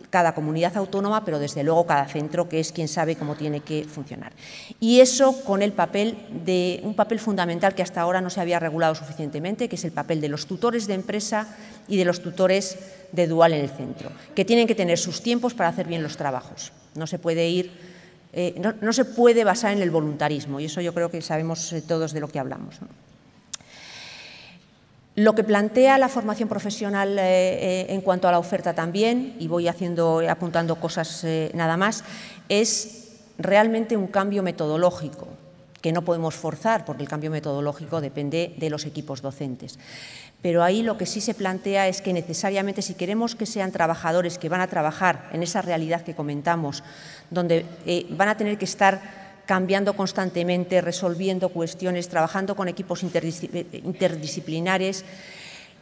cada comunidad autónoma, pero desde luego cada centro, que es quien sabe cómo tiene que funcionar. Y eso con un papel fundamental que hasta ahora no se había regulado suficientemente, que es el papel de los tutores de empresa y de los tutores de dual en el centro, que tienen que tener sus tiempos para hacer bien los trabajos. No se puede no se puede basar en el voluntarismo, y eso yo creo que sabemos todos de lo que hablamos, ¿no? Lo que plantea la formación profesional en cuanto a la oferta también, y voy apuntando cosas nada más, es realmente un cambio metodológico que no podemos forzar porque el cambio metodológico depende de los equipos docentes. Pero ahí lo que sí se plantea es que necesariamente, si queremos que sean trabajadores que van a trabajar en esa realidad que comentamos, donde van a tener que estar cambiando constantemente, resolviendo cuestiones, trabajando con equipos interdisciplinares,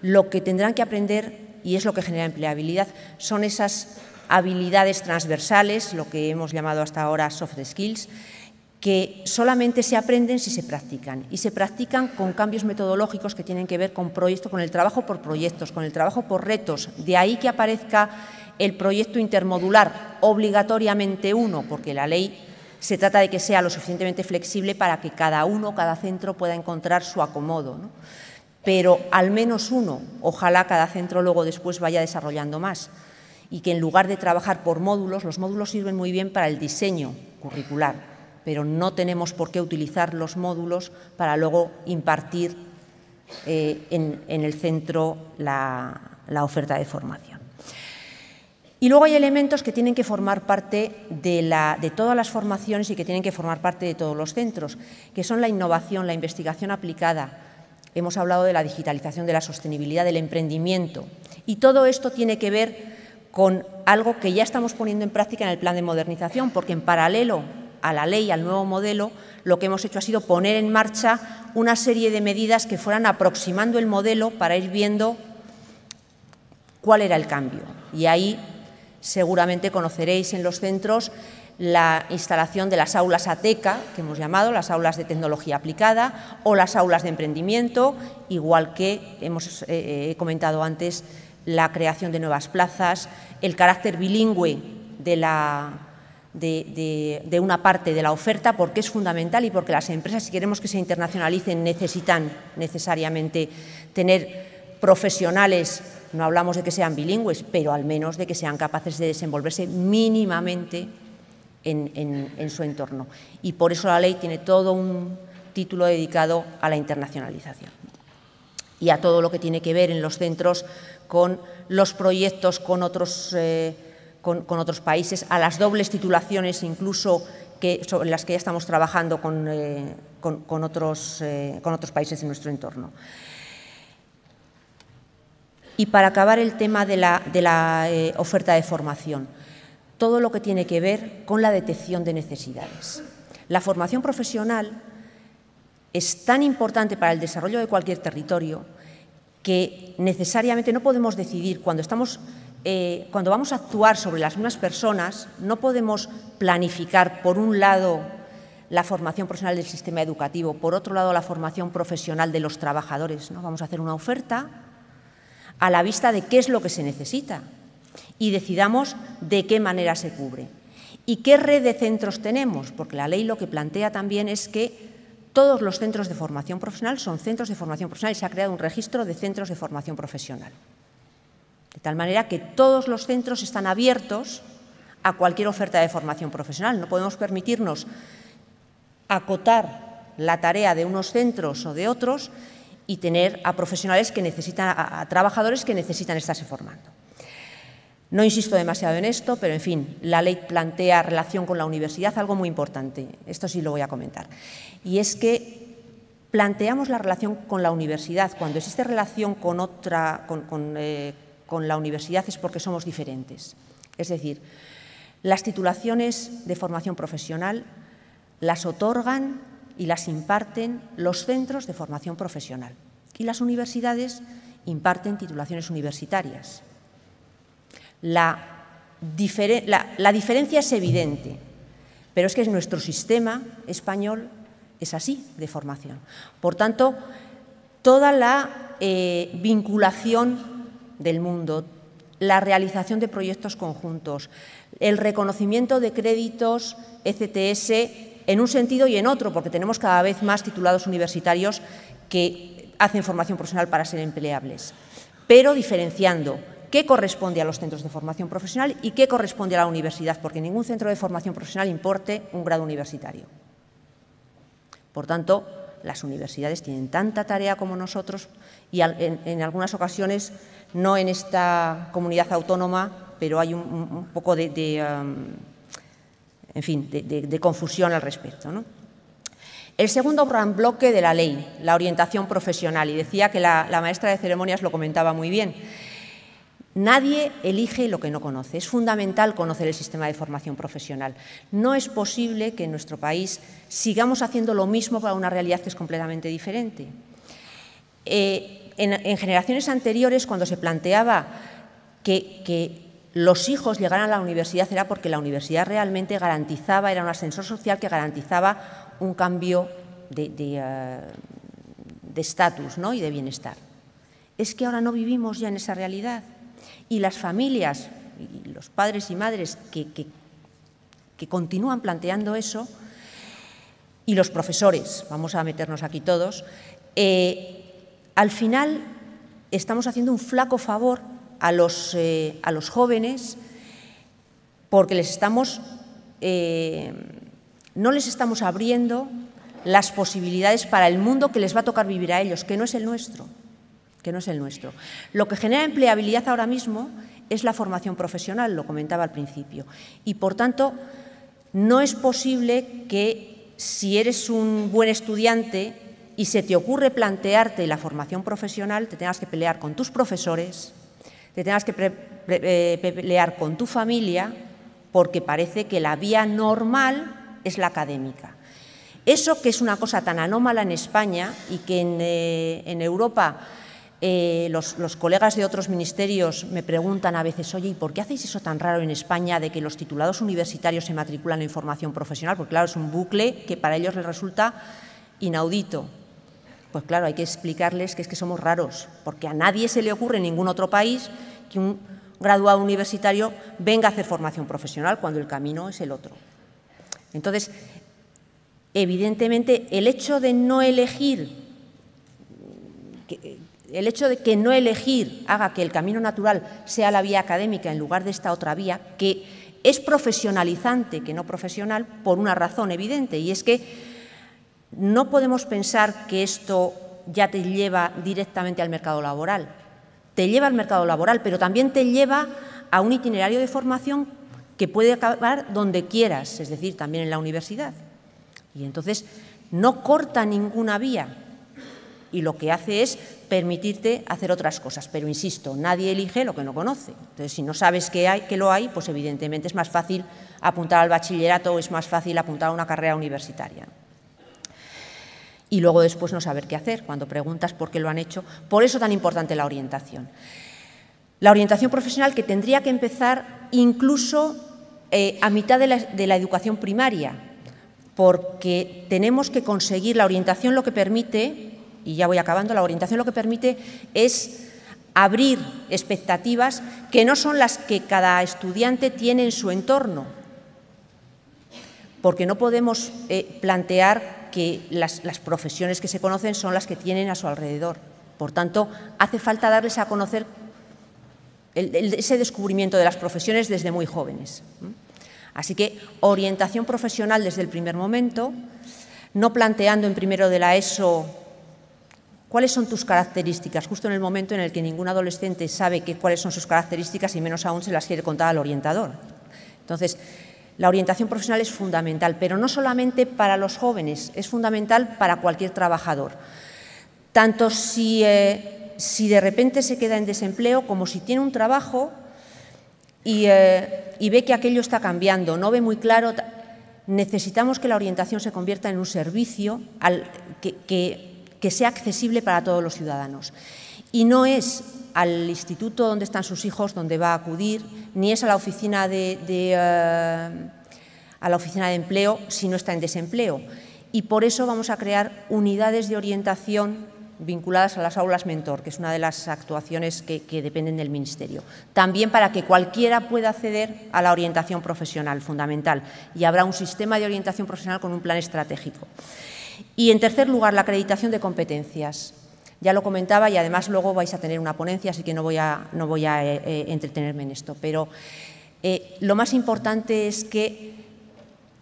lo que tendrán que aprender, y es lo que genera empleabilidad, son esas habilidades transversales, lo que hemos llamado hasta ahora soft skills, que solamente se aprenden si se practican, y se practican con cambios metodológicos que tienen que ver con el trabajo por proyectos, con el trabajo por retos. De ahí que aparezca el proyecto intermodular, obligatoriamente uno, porque la ley se trata de que sea lo suficientemente flexible para que cada centro pueda encontrar su acomodo, ¿no? Pero al menos uno, ojalá cada centro luego después vaya desarrollando más, y que en lugar de trabajar por módulos, los módulos sirven muy bien para el diseño curricular, pero no tenemos por qué utilizar los módulos para luego impartir en el centro la oferta de formación. Y luego hay elementos que tienen que formar parte de todas las formaciones y que tienen que formar parte de todos los centros, que son la innovación, la investigación aplicada. Hemos hablado de la digitalización, de la sostenibilidad, del emprendimiento. Y todo esto tiene que ver con algo que ya estamos poniendo en práctica en el plan de modernización, porque en paralelo a la ley, al nuevo modelo, lo que hemos hecho ha sido poner en marcha una serie de medidas que fueran aproximando el modelo para ir viendo cuál era el cambio. Y ahí seguramente conoceréis en los centros la instalación de las aulas ATECA, que hemos llamado, las aulas de tecnología aplicada, o las aulas de emprendimiento, igual que hemos comentado antes, la creación de nuevas plazas, el carácter bilingüe de una parte de la oferta, porque es fundamental y porque las empresas, si queremos que se internacionalicen, necesitan necesariamente tener profesionales, no hablamos de que sean bilingües, pero al menos de que sean capaces de desenvolverse mínimamente en su entorno. Y por eso la ley tiene todo un título dedicado a la internacionalización y a todo lo que tiene que ver en los centros con los proyectos con otros países, a las dobles titulaciones incluso sobre las que ya estamos trabajando con otros países de nuestro entorno. Y para acabar el tema de la oferta de formación, todo lo que tiene que ver con la detección de necesidades. La formación profesional es tan importante para el desarrollo de cualquier territorio que necesariamente no podemos decidir cuando vamos a actuar sobre las mismas personas, no podemos planificar, por un lado, la formación profesional del sistema educativo, por otro lado, la formación profesional de los trabajadores, ¿no? Vamos a hacer una oferta a la vista de qué es lo que se necesita y decidamos de qué manera se cubre. ¿Y qué red de centros tenemos? Porque la ley lo que plantea también es que todos los centros de formación profesional son centros de formación profesional y se ha creado un registro de centros de formación profesional. De tal manera que todos los centros están abiertos a cualquier oferta de formación profesional. No podemos permitirnos acotar la tarea de unos centros o de otros y tener a profesionales que necesitan, a trabajadores que necesitan estarse formando. No insisto demasiado en esto, pero en fin, la ley plantea relación con la universidad, algo muy importante, esto sí lo voy a comentar, y es que planteamos la relación con la universidad. Cuando existe relación con la universidad es porque somos diferentes. Es decir, las titulaciones de formación profesional las otorgan y las imparten los centros de formación profesional y las universidades imparten titulaciones universitarias. La diferencia es evidente, pero es que nuestro sistema español es así de formación. Por tanto, toda la vinculación del mundo, la realización de proyectos conjuntos, el reconocimiento de créditos ECTS en un sentido y en otro, porque tenemos cada vez más titulados universitarios que hacen formación profesional para ser empleables, pero diferenciando qué corresponde a los centros de formación profesional y qué corresponde a la universidad, porque ningún centro de formación profesional importe un grado universitario. Por tanto, las universidades tienen tanta tarea como nosotros y en algunas ocasiones, no en esta comunidad autónoma, pero hay un poco de confusión al respecto, ¿no? El segundo gran bloque de la ley, la orientación profesional, y decía que la maestra de ceremonias lo comentaba muy bien. Nadie elige lo que no conoce. Es fundamental conocer el sistema de formación profesional. No es posible que en nuestro país sigamos haciendo lo mismo para una realidad que es completamente diferente. En generaciones anteriores, cuando se planteaba que los hijos llegaran a la universidad, era porque la universidad realmente garantizaba, era un ascensor social que garantizaba un cambio de estatus, ¿no? Y de bienestar. Es que ahora no vivimos ya en esa realidad. Y las familias, y los padres y madres que continúan planteando eso, y los profesores, vamos a meternos aquí todos, al final estamos haciendo un flaco favor a los jóvenes porque no les estamos abriendo las posibilidades para el mundo que les va a tocar vivir a ellos, que no es el nuestro. Lo que genera empleabilidad ahora mismo es la formación profesional, lo comentaba al principio. Y, por tanto, no es posible que si eres un buen estudiante y se te ocurre plantearte la formación profesional, te tengas que pelear con tus profesores, te tengas que pelear con tu familia, porque parece que la vía normal es la académica. Eso, que es una cosa tan anómala en España y que en Europa Los colegas de otros ministerios me preguntan a veces, oye, ¿y por qué hacéis eso tan raro en España de que los titulados universitarios se matriculan en formación profesional? Porque claro, es un bucle que para ellos les resulta inaudito. Pues claro, hay que explicarles que es que somos raros, porque a nadie se le ocurre en ningún otro país que un graduado universitario venga a hacer formación profesional cuando el camino es el otro. Entonces, evidentemente, el hecho de que no elegir haga que el camino natural sea la vía académica en lugar de esta otra vía, que es profesionalizante que no profesional, por una razón evidente, y es que no podemos pensar que esto ya te lleva directamente al mercado laboral. Te lleva al mercado laboral, pero también te lleva a un itinerario de formación que puede acabar donde quieras, es decir, también en la universidad. Y entonces no corta ninguna vía y lo que hace es permitirte hacer otras cosas. Pero, insisto, nadie elige lo que no conoce. Entonces, si no sabes que lo hay, pues evidentemente es más fácil apuntar al bachillerato o es más fácil apuntar a una carrera universitaria. Y luego después no saber qué hacer, cuando preguntas por qué lo han hecho. Por eso tan importante la orientación. La orientación profesional que tendría que empezar incluso a mitad de la educación primaria, porque tenemos que conseguir la orientación, lo que permite, y ya voy acabando, la orientación lo que permite es abrir expectativas que no son las que cada estudiante tiene en su entorno, porque no podemos plantear que las profesiones que se conocen son las que tienen a su alrededor. Por tanto, hace falta darles a conocer ese descubrimiento de las profesiones desde muy jóvenes. Así que orientación profesional desde el primer momento, no planteando en primero de la ESO cuáles son tus características, justo en el momento en el que ningún adolescente sabe cuáles son sus características y menos aún se las quiere contar al orientador. Entonces, la orientación profesional es fundamental, pero no solamente para los jóvenes, es fundamental para cualquier trabajador. Tanto si de repente se queda en desempleo como si tiene un trabajo y ve que aquello está cambiando, no ve muy claro. Necesitamos que la orientación se convierta en un servicio que sea accesible para todos los ciudadanos. Y no es al instituto donde están sus hijos donde va a acudir, ni es a la oficina de empleo si no está en desempleo. Y por eso vamos a crear unidades de orientación vinculadas a las aulas mentor, que es una de las actuaciones que dependen del Ministerio. También para que cualquiera pueda acceder a la orientación profesional, fundamental. Y habrá un sistema de orientación profesional con un plan estratégico. Y, en tercer lugar, la acreditación de competencias. Ya lo comentaba y, además, luego vais a tener una ponencia, así que no voy a entretenerme en esto. Pero lo más importante es que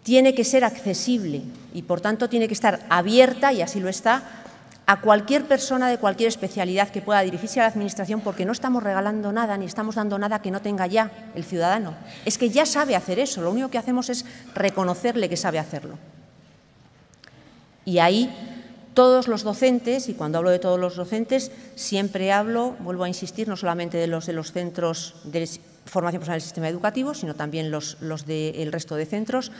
tiene que ser accesible y, por tanto, tiene que estar abierta, y así lo está, a cualquier persona de cualquier especialidad que pueda dirigirse a la Administración, porque no estamos regalando nada ni estamos dando nada que no tenga ya el ciudadano. Es que ya sabe hacer eso, lo único que hacemos es reconocerle que sabe hacerlo. Y ahí todos los docentes, y cuando hablo de todos los docentes, siempre hablo, vuelvo a insistir, no solamente de los centros de formación profesional del sistema educativo, sino también los del resto de centros.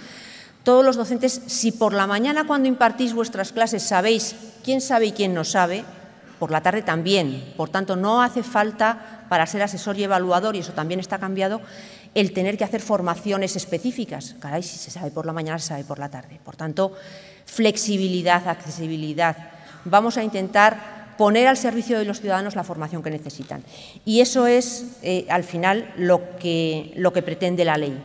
Todos los docentes, si por la mañana cuando impartís vuestras clases sabéis quién sabe y quién no sabe, por la tarde también. Por tanto, no hace falta, para ser asesor y evaluador, y eso también está cambiado, el tener que hacer formaciones específicas. Caray, si se sabe por la mañana, se sabe por la tarde. Por tanto, flexibilidad, accesibilidad. Vamos a intentar poner al servicio de los ciudadanos la formación que necesitan. Y eso es, al final, lo que pretende la ley.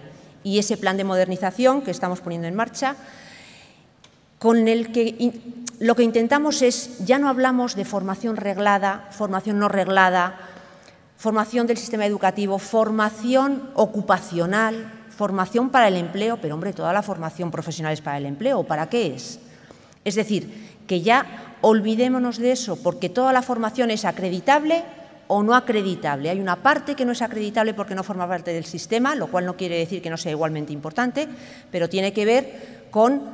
Y ese plan de modernización que estamos poniendo en marcha, con el que lo que intentamos es, ya no hablamos de formación reglada, formación no reglada, formación del sistema educativo, formación ocupacional, formación para el empleo, pero, hombre, toda la formación profesional es para el empleo. ¿Para qué es? Es decir, que ya olvidémonos de eso, porque toda la formación es acreditable o no acreditable. Hay una parte que no es acreditable porque no forma parte del sistema, lo cual no quiere decir que no sea igualmente importante, pero tiene que ver con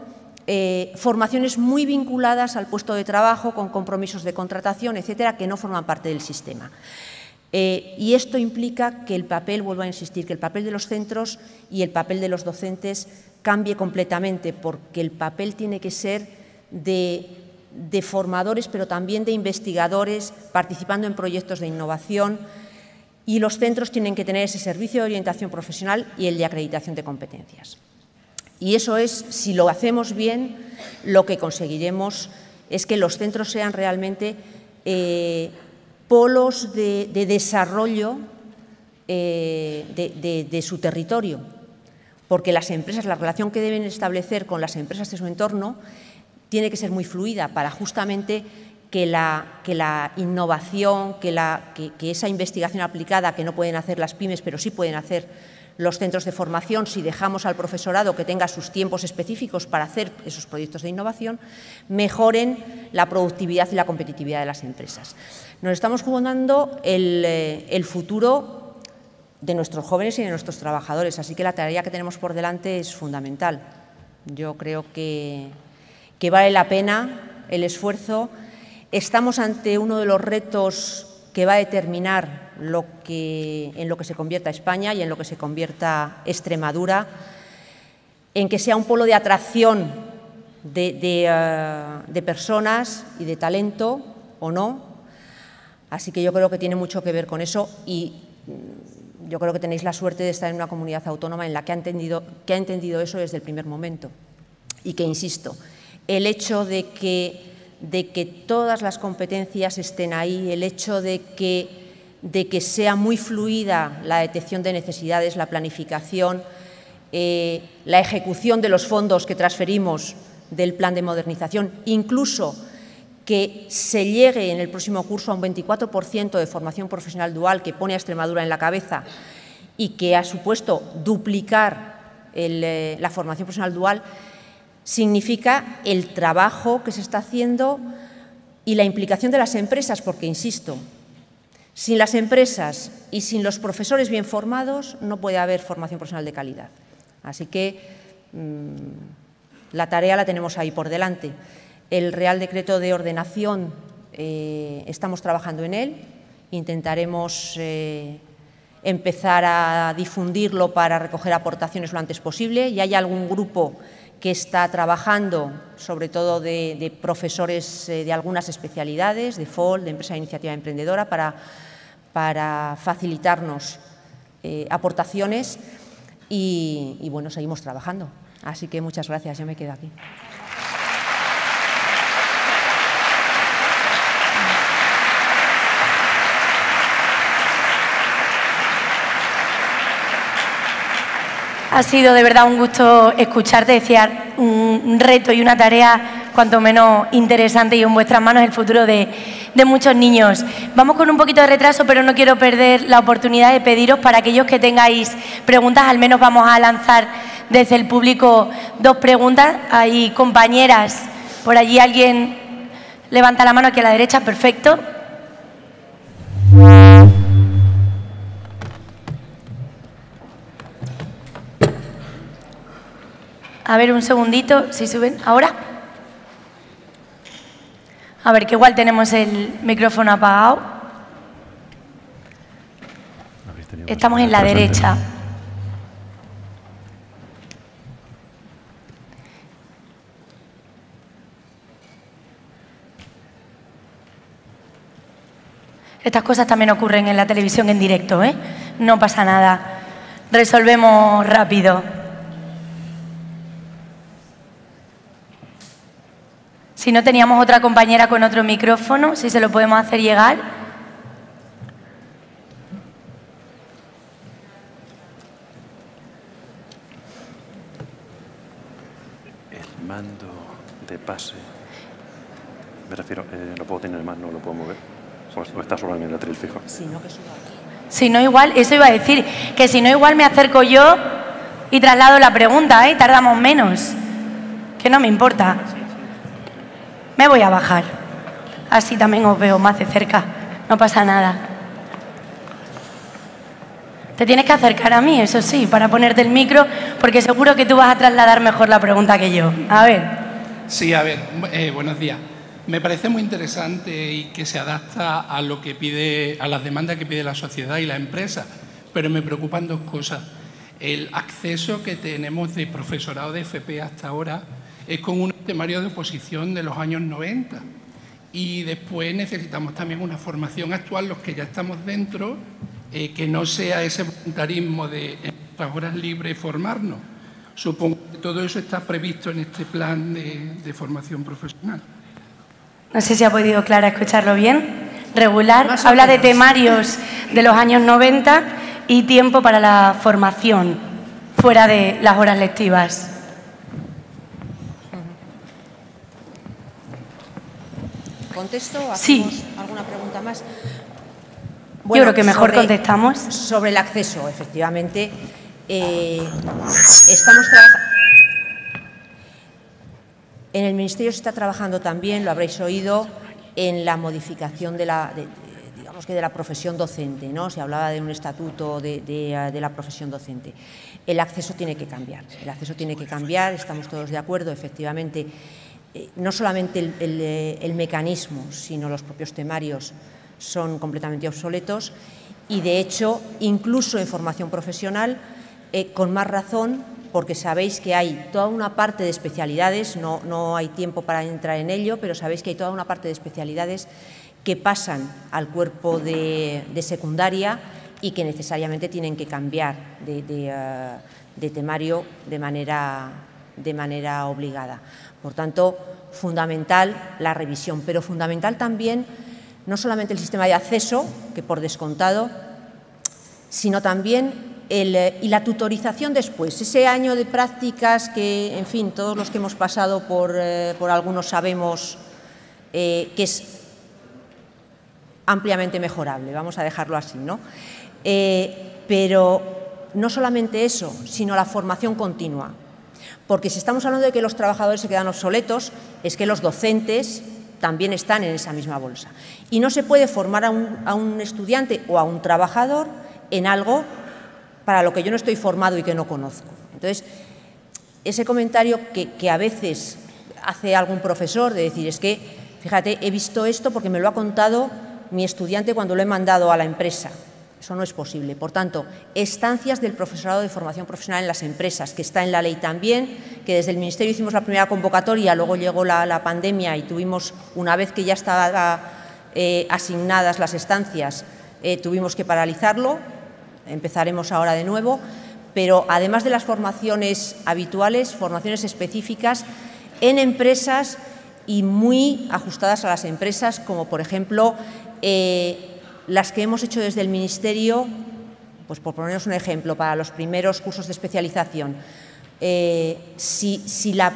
formaciones muy vinculadas al puesto de trabajo, con compromisos de contratación, etcétera, que no forman parte del sistema. Y esto implica que el papel, vuelvo a insistir, que el papel de los centros y el papel de los docentes cambie completamente, porque el papel tiene que ser de de formadores, pero también de investigadores participando en proyectos de innovación, y los centros tienen que tener ese servicio de orientación profesional y el de acreditación de competencias. Y eso es, si lo hacemos bien, lo que conseguiremos es que los centros sean realmente polos de desarrollo de su territorio, porque las empresas, la relación que deben establecer con las empresas de su entorno tiene que ser muy fluida para justamente que la innovación, que esa investigación aplicada que no pueden hacer las pymes, pero sí pueden hacer los centros de formación, si dejamos al profesorado que tenga sus tiempos específicos para hacer esos proyectos de innovación, mejoren la productividad y la competitividad de las empresas. Nos estamos jugando el futuro de nuestros jóvenes y de nuestros trabajadores, así que la tarea que tenemos por delante es fundamental. Yo creo que vale la pena el esfuerzo. Estamos ante uno de los retos que va a determinar en lo que se convierta España y en lo que se convierta Extremadura, en que sea un polo de atracción de personas y de talento o no. Así que yo creo que tiene mucho que ver con eso, y yo creo que tenéis la suerte de estar en una comunidad autónoma en la que ha entendido eso desde el primer momento. Y que, insisto, el hecho de que todas las competencias estén ahí, el hecho de que sea muy fluida la detección de necesidades, la planificación, la ejecución de los fondos que transferimos del plan de modernización, incluso que se llegue en el próximo curso a un 24% de formación profesional dual, que pone a Extremadura en la cabeza y que ha supuesto duplicar la formación profesional dual, significa el trabajo que se está haciendo y la implicación de las empresas, porque, insisto, sin las empresas y sin los profesores bien formados no puede haber formación profesional de calidad. Así que la tarea la tenemos ahí por delante. El Real Decreto de Ordenación, estamos trabajando en él, intentaremos empezar a difundirlo para recoger aportaciones lo antes posible. Y hay algún grupo que está trabajando, sobre todo de profesores de algunas especialidades, de FOL, de Empresa de Iniciativa Emprendedora, para facilitarnos aportaciones y, bueno, seguimos trabajando. Así que muchas gracias, yo me quedo aquí. Ha sido de verdad un gusto escucharte. Decía, un reto y una tarea cuanto menos interesante, y en vuestras manos el futuro de muchos niños. Vamos con un poquito de retraso, pero no quiero perder la oportunidad de pediros, para aquellos que tengáis preguntas, al menos vamos a lanzar desde el público 2 preguntas. Hay compañeras, por allí alguien levanta la mano aquí a la derecha, perfecto. A ver, un segundito, si suben. ¿Ahora? A ver, que igual tenemos el micrófono apagado. Estamos en la derecha. Estas cosas también ocurren en la televisión en directo, ¿eh? No pasa nada. Resolvemos rápido. Si no, teníamos otra compañera con otro micrófono, si se lo podemos hacer llegar. El mando de pase, me refiero, no puedo tener más, no lo puedo mover. O está solo en el atril fijo. Si no, que suba. Si no, igual, eso iba a decir, que si no, igual me acerco yo y traslado la pregunta, ¿eh? Tardamos menos. Que no me importa. Me voy a bajar. Así también os veo más de cerca. No pasa nada. Te tienes que acercar a mí, eso sí, para ponerte el micro, porque seguro que tú vas a trasladar mejor la pregunta que yo. A ver. Sí, a ver, buenos días. Me parece muy interesante y que se adapta a lo que pide, a las demandas que pide la sociedad y la empresa, pero me preocupan 2 cosas. El acceso que tenemos de profesorado de FP hasta ahora es con un temario de oposición de los años 90. Y después necesitamos también una formación actual, los que ya estamos dentro, que no sea ese voluntarismo de en nuestras horas libres formarnos. Supongo que todo eso está previsto en este plan de formación profesional. No sé si ha podido Clara escucharlo bien. Regular, habla de temarios de los años 90 y tiempo para la formación fuera de las horas lectivas. ¿Contesto? ¿Hacemos Sí. alguna pregunta más? Bueno, yo creo que mejor contestamos. Sobre el acceso, efectivamente, estamos trabajando. En el Ministerio se está trabajando también, lo habréis oído, en la modificación de la profesión docente, ¿no? Se hablaba de un estatuto de la profesión docente. El acceso tiene que cambiar, estamos todos de acuerdo, efectivamente. No solamente el mecanismo, sino los propios temarios son completamente obsoletos y, de hecho, incluso en formación profesional, con más razón, porque sabéis que hay toda una parte de especialidades, no hay tiempo para entrar en ello, pero sabéis que hay toda una parte de especialidades que pasan al cuerpo de secundaria y que necesariamente tienen que cambiar de temario de manera obligada. Por tanto, fundamental la revisión, pero fundamental también no solamente el sistema de acceso, que por descontado, sino también y la tutorización después, ese año de prácticas que, en fin, todos los que hemos pasado por algunos sabemos que es ampliamente mejorable, vamos a dejarlo así, ¿no? Pero no solamente eso, sino la formación continua. Porque si estamos hablando de que los trabajadores se quedan obsoletos, es que los docentes también están en esa misma bolsa. Y no se puede formar a un estudiante o a un trabajador en algo para lo que yo no estoy formado y que no conozco. Entonces, ese comentario que a veces hace algún profesor de decir, es que, fíjate, he visto esto porque me lo ha contado mi estudiante cuando lo he mandado a la empresa. Eso no es posible. Por tanto, estancias del profesorado de formación profesional en las empresas, que está en la ley también, que desde el Ministerio hicimos la primera convocatoria, luego llegó la pandemia y tuvimos, una vez que ya estaban asignadas las estancias, tuvimos que paralizarlo, empezaremos ahora de nuevo, pero además de las formaciones habituales, formaciones específicas en empresas y muy ajustadas a las empresas, como por ejemplo las que hemos hecho desde el Ministerio, pues por ponernos un ejemplo, para los primeros cursos de especialización. Si la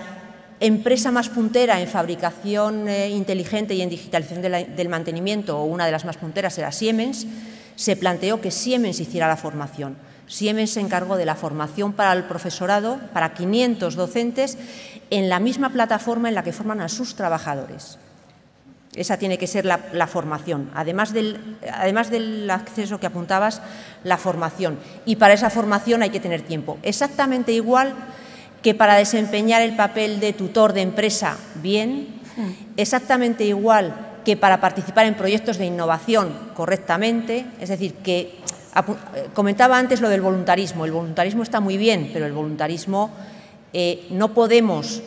empresa más puntera en fabricación inteligente y en digitalización del mantenimiento, o una de las más punteras, era Siemens, se planteó que Siemens hiciera la formación. Siemens se encargó de la formación para el profesorado, para 500 docentes, en la misma plataforma en la que forman a sus trabajadores. Esa tiene que ser la formación, además del acceso que apuntabas, la formación. Y para esa formación hay que tener tiempo. Exactamente igual que para desempeñar el papel de tutor de empresa bien, exactamente igual que para participar en proyectos de innovación correctamente. Es decir, que comentaba antes lo del voluntarismo. El voluntarismo está muy bien, pero el voluntarismo no podemos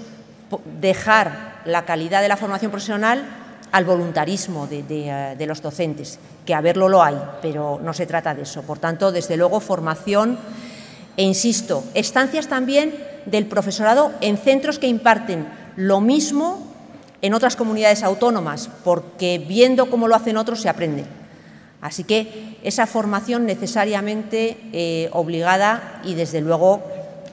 dejar la calidad de la formación profesional al voluntarismo de los docentes, que a verlo lo hay, pero no se trata de eso. Por tanto, desde luego, formación e, insisto, estancias también del profesorado en centros que imparten lo mismo en otras comunidades autónomas, porque viendo cómo lo hacen otros se aprende. Así que esa formación necesariamente obligada y, desde luego,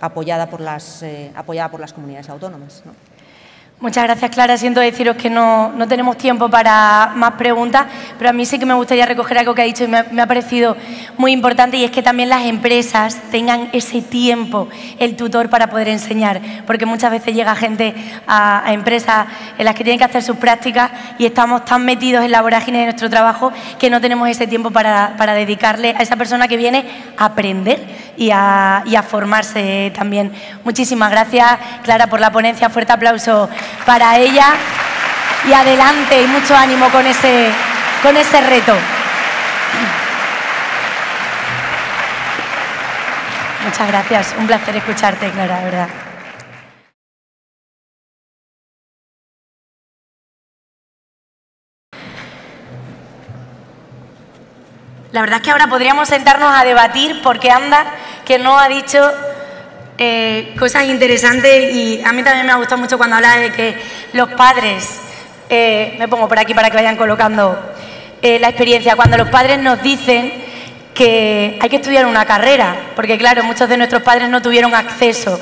apoyada por las comunidades autónomas, ¿no? Muchas gracias, Clara. Siento deciros que no tenemos tiempo para más preguntas, pero a mí sí que me gustaría recoger algo que ha dicho y me ha parecido muy importante, y es que también las empresas tengan ese tiempo, el tutor, para poder enseñar, porque muchas veces llega gente a empresas en las que tienen que hacer sus prácticas y estamos tan metidos en la vorágine de nuestro trabajo que no tenemos ese tiempo para dedicarle a esa persona que viene a aprender y a formarse también. Muchísimas gracias, Clara, por la ponencia. Fuerte aplauso para ella y adelante, y mucho ánimo con ese reto. Muchas gracias, un placer escucharte, Clara, de verdad. la verdad es que ahora podríamos sentarnos a debatir porque anda que no ha dicho cosas interesantes, y a mí también me ha gustado mucho cuando hablaba de que los padres, me pongo por aquí para que vayan colocando la experiencia, cuando los padres nos dicen que hay que estudiar una carrera, porque claro, muchos de nuestros padres no tuvieron acceso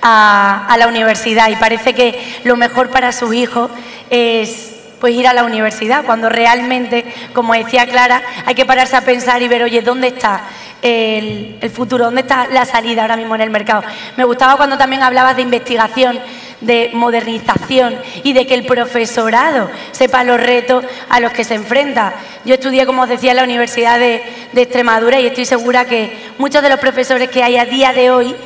a la universidad y parece que lo mejor para sus hijos es pues ir a la universidad, cuando realmente, como decía Clara, hay que pararse a pensar y ver, oye, ¿dónde está el futuro? ¿Dónde está la salida ahora mismo en el mercado? Me gustaba cuando también hablabas de investigación, de modernización y de que el profesorado sepa los retos a los que se enfrenta. Yo estudié, como os decía, en la Universidad de Extremadura y estoy segura que muchos de los profesores que hay a día de hoy,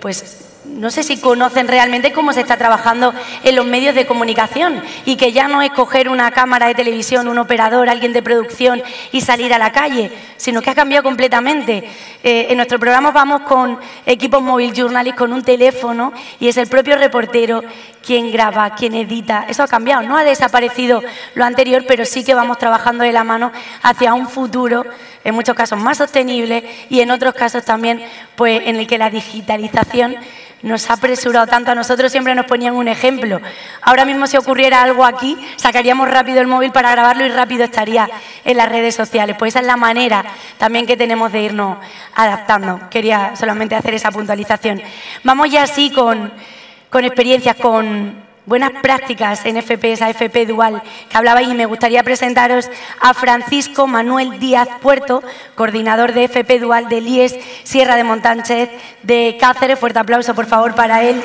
pues no sé si conocen realmente cómo se está trabajando en los medios de comunicación y que ya no es coger una cámara de televisión, un operador, alguien de producción y salir a la calle, sino que ha cambiado completamente. En nuestro programa vamos con equipos móvil journalist, con un teléfono, y es el propio reportero quien graba, quien edita. Eso ha cambiado, no ha desaparecido lo anterior, pero sí que vamos trabajando de la mano hacia un futuro, en muchos casos más sostenible y en otros casos también pues, en el que la digitalización nos ha apresurado tanto. A nosotros siempre nos ponían un ejemplo. Ahora mismo si ocurriera algo aquí, sacaríamos rápido el móvil para grabarlo y rápido estaría en las redes sociales. Pues esa es la manera también que tenemos de irnos adaptando. Quería solamente hacer esa puntualización. Vamos ya así con experiencias, con buenas prácticas en FP, esa FP dual que hablabais, y me gustaría presentaros a Francisco Manuel Díaz Puerto, coordinador de FP dual del IES Sierra de Montánchez de Cáceres. Fuerte aplauso, por favor, para él.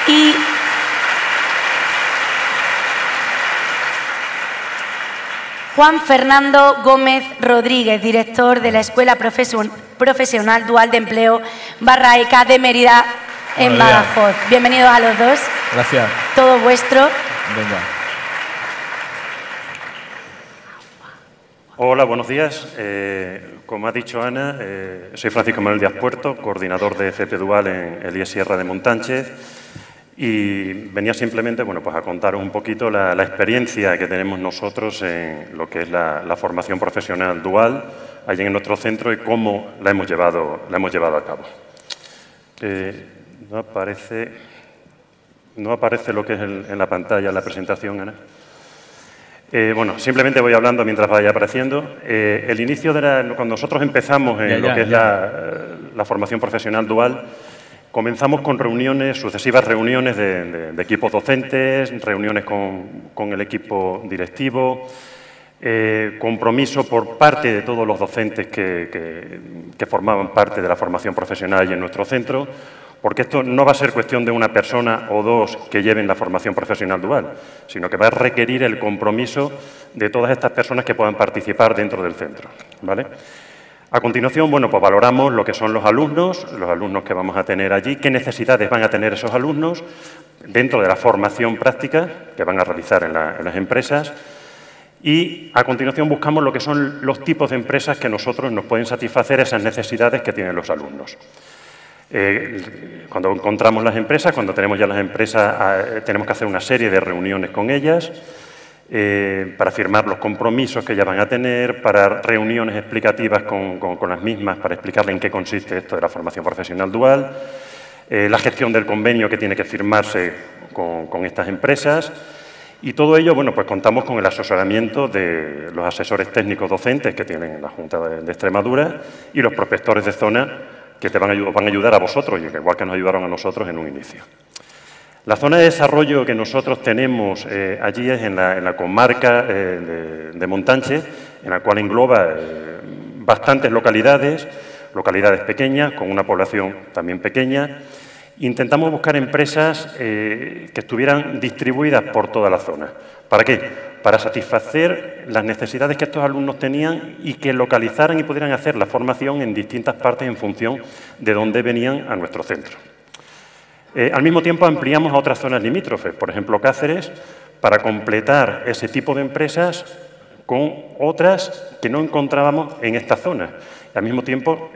Y Juan Fernando Gómez Rodríguez, director de la Escuela Profesional Dual de Empleo /ECA de Mérida, en Badajoz. Bienvenidos a los dos. Gracias. Todo vuestro. Venga. Hola, buenos días. Como ha dicho Ana, soy Francisco Manuel Díaz Puerto, coordinador de FP Dual en el IES Sierra de Montánchez, y venía simplemente pues a contaros un poquito la experiencia que tenemos nosotros en lo que es la formación profesional dual allí en nuestro centro y cómo la hemos llevado a cabo. No aparece lo que es en la pantalla, la presentación, Ana. Bueno, simplemente voy hablando mientras vaya apareciendo. El inicio cuando nosotros empezamos en lo que es la formación profesional dual, comenzamos con sucesivas reuniones de equipos docentes, reuniones con el equipo directivo, compromiso por parte de todos los docentes que formaban parte de la formación profesional y en nuestro centro, porque esto no va a ser cuestión de una persona o dos que lleven la formación profesional dual, sino que va a requerir el compromiso de todas estas personas que puedan participar dentro del centro, ¿vale? A continuación, bueno, pues valoramos lo que son los alumnos que vamos a tener allí, qué necesidades van a tener esos alumnos dentro de la formación práctica que van a realizar en las empresas. Y a continuación buscamos lo que son los tipos de empresas que nosotros nos pueden satisfacer esas necesidades que tienen los alumnos. Cuando encontramos las empresas, cuando tenemos ya las empresas, tenemos que hacer una serie de reuniones con ellas para firmar los compromisos que ellas van a tener, para reuniones explicativas con las mismas, para explicarles en qué consiste esto de la formación profesional dual, la gestión del convenio que tiene que firmarse con estas empresas. Y todo ello, bueno, pues contamos con el asesoramiento de los asesores técnicos docentes que tienen la Junta de Extremadura y los prospectores de zona que van a ayudar a vosotros, y igual que nos ayudaron a nosotros en un inicio. La zona de desarrollo que nosotros tenemos allí es en la comarca de Montánchez, en la cual engloba bastantes localidades pequeñas, con una población también pequeña. Intentamos buscar empresas que estuvieran distribuidas por toda la zona. ¿Para qué? Para satisfacer las necesidades que estos alumnos tenían y que localizaran y pudieran hacer la formación en distintas partes en función de dónde venían a nuestro centro. Al mismo tiempo ampliamos a otras zonas limítrofes, por ejemplo Cáceres, para completar ese tipo de empresas con otras que no encontrábamos en esta zona. Al mismo tiempo,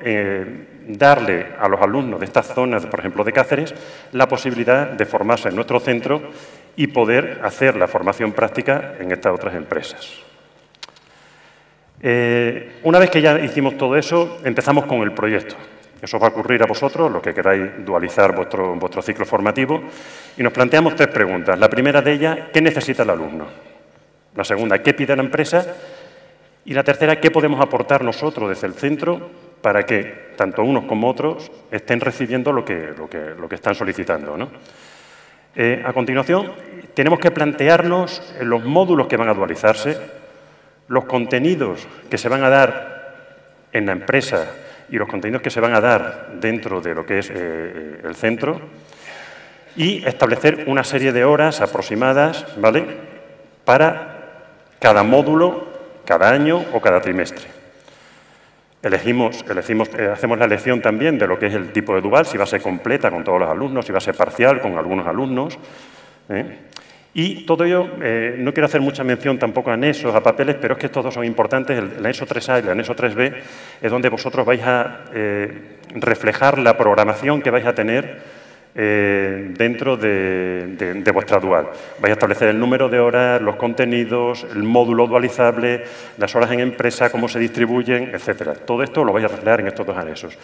darle a los alumnos de estas zonas, por ejemplo de Cáceres, la posibilidad de formarse en nuestro centro y poder hacer la formación práctica en estas otras empresas. Una vez que ya hicimos todo eso, empezamos con el proyecto. Eso va a ocurrir a vosotros, los que queráis dualizar vuestro ciclo formativo, y nos planteamos 3 preguntas. La primera de ellas, ¿qué necesita el alumno? La segunda, ¿qué pide la empresa? Y la tercera, ¿qué podemos aportar nosotros desde el centro para que tanto unos como otros estén recibiendo lo que están solicitando, ¿no? A continuación, tenemos que plantearnos los módulos que van a dualizarse, los contenidos que se van a dar en la empresa y los contenidos que se van a dar dentro de lo que es el centro, y establecer una serie de horas aproximadas, ¿vale?, para cada módulo, cada año o cada trimestre. Hacemos la elección también de lo que es el tipo de dual, si va a ser completa con todos los alumnos, si va a ser parcial con algunos alumnos. Y todo ello, no quiero hacer mucha mención tampoco a anexos, a papeles, pero es que todos son importantes. El anexo 3A y el anexo 3B es donde vosotros vais a reflejar la programación que vais a tener dentro de vuestra dual. Vais a establecer el número de horas, los contenidos, el módulo dualizable, las horas en empresa, cómo se distribuyen, etcétera. Todo esto lo vais a reflejar en estos 2 anexos.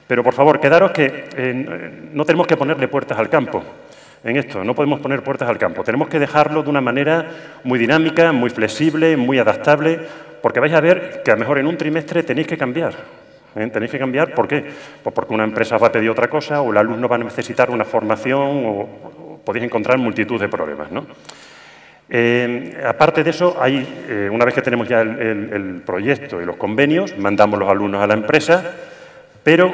Pero, por favor, quedaros que no tenemos que ponerle puertas al campo. En esto, no podemos poner puertas al campo. Tenemos que dejarlo de una manera muy dinámica, muy flexible, muy adaptable, porque vais a ver que a lo mejor en un trimestre tenéis que cambiar. Tenéis que cambiar, ¿por qué? Pues porque una empresa va a pedir otra cosa o el alumno va a necesitar una formación o podéis encontrar multitud de problemas, ¿no? Aparte de eso, una vez que tenemos ya el proyecto y los convenios, mandamos los alumnos a la empresa, pero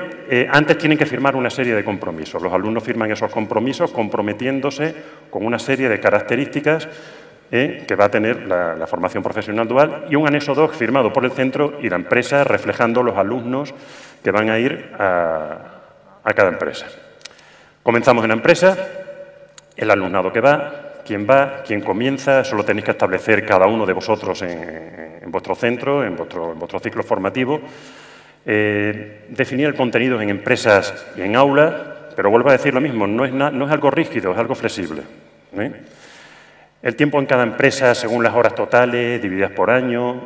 antes tienen que firmar una serie de compromisos. Los alumnos firman esos compromisos comprometiéndose con una serie de características que va a tener la formación profesional dual y un anexo 2 firmado por el centro y la empresa reflejando los alumnos que van a ir a cada empresa. Comenzamos en la empresa, el alumnado que va, quién comienza, eso lo tenéis que establecer cada uno de vosotros en vuestro centro, en vuestro ciclo formativo. Definir el contenido en empresas y en aula, pero vuelvo a decir lo mismo, no es algo rígido, es algo flexible. El tiempo en cada empresa según las horas totales, divididas por año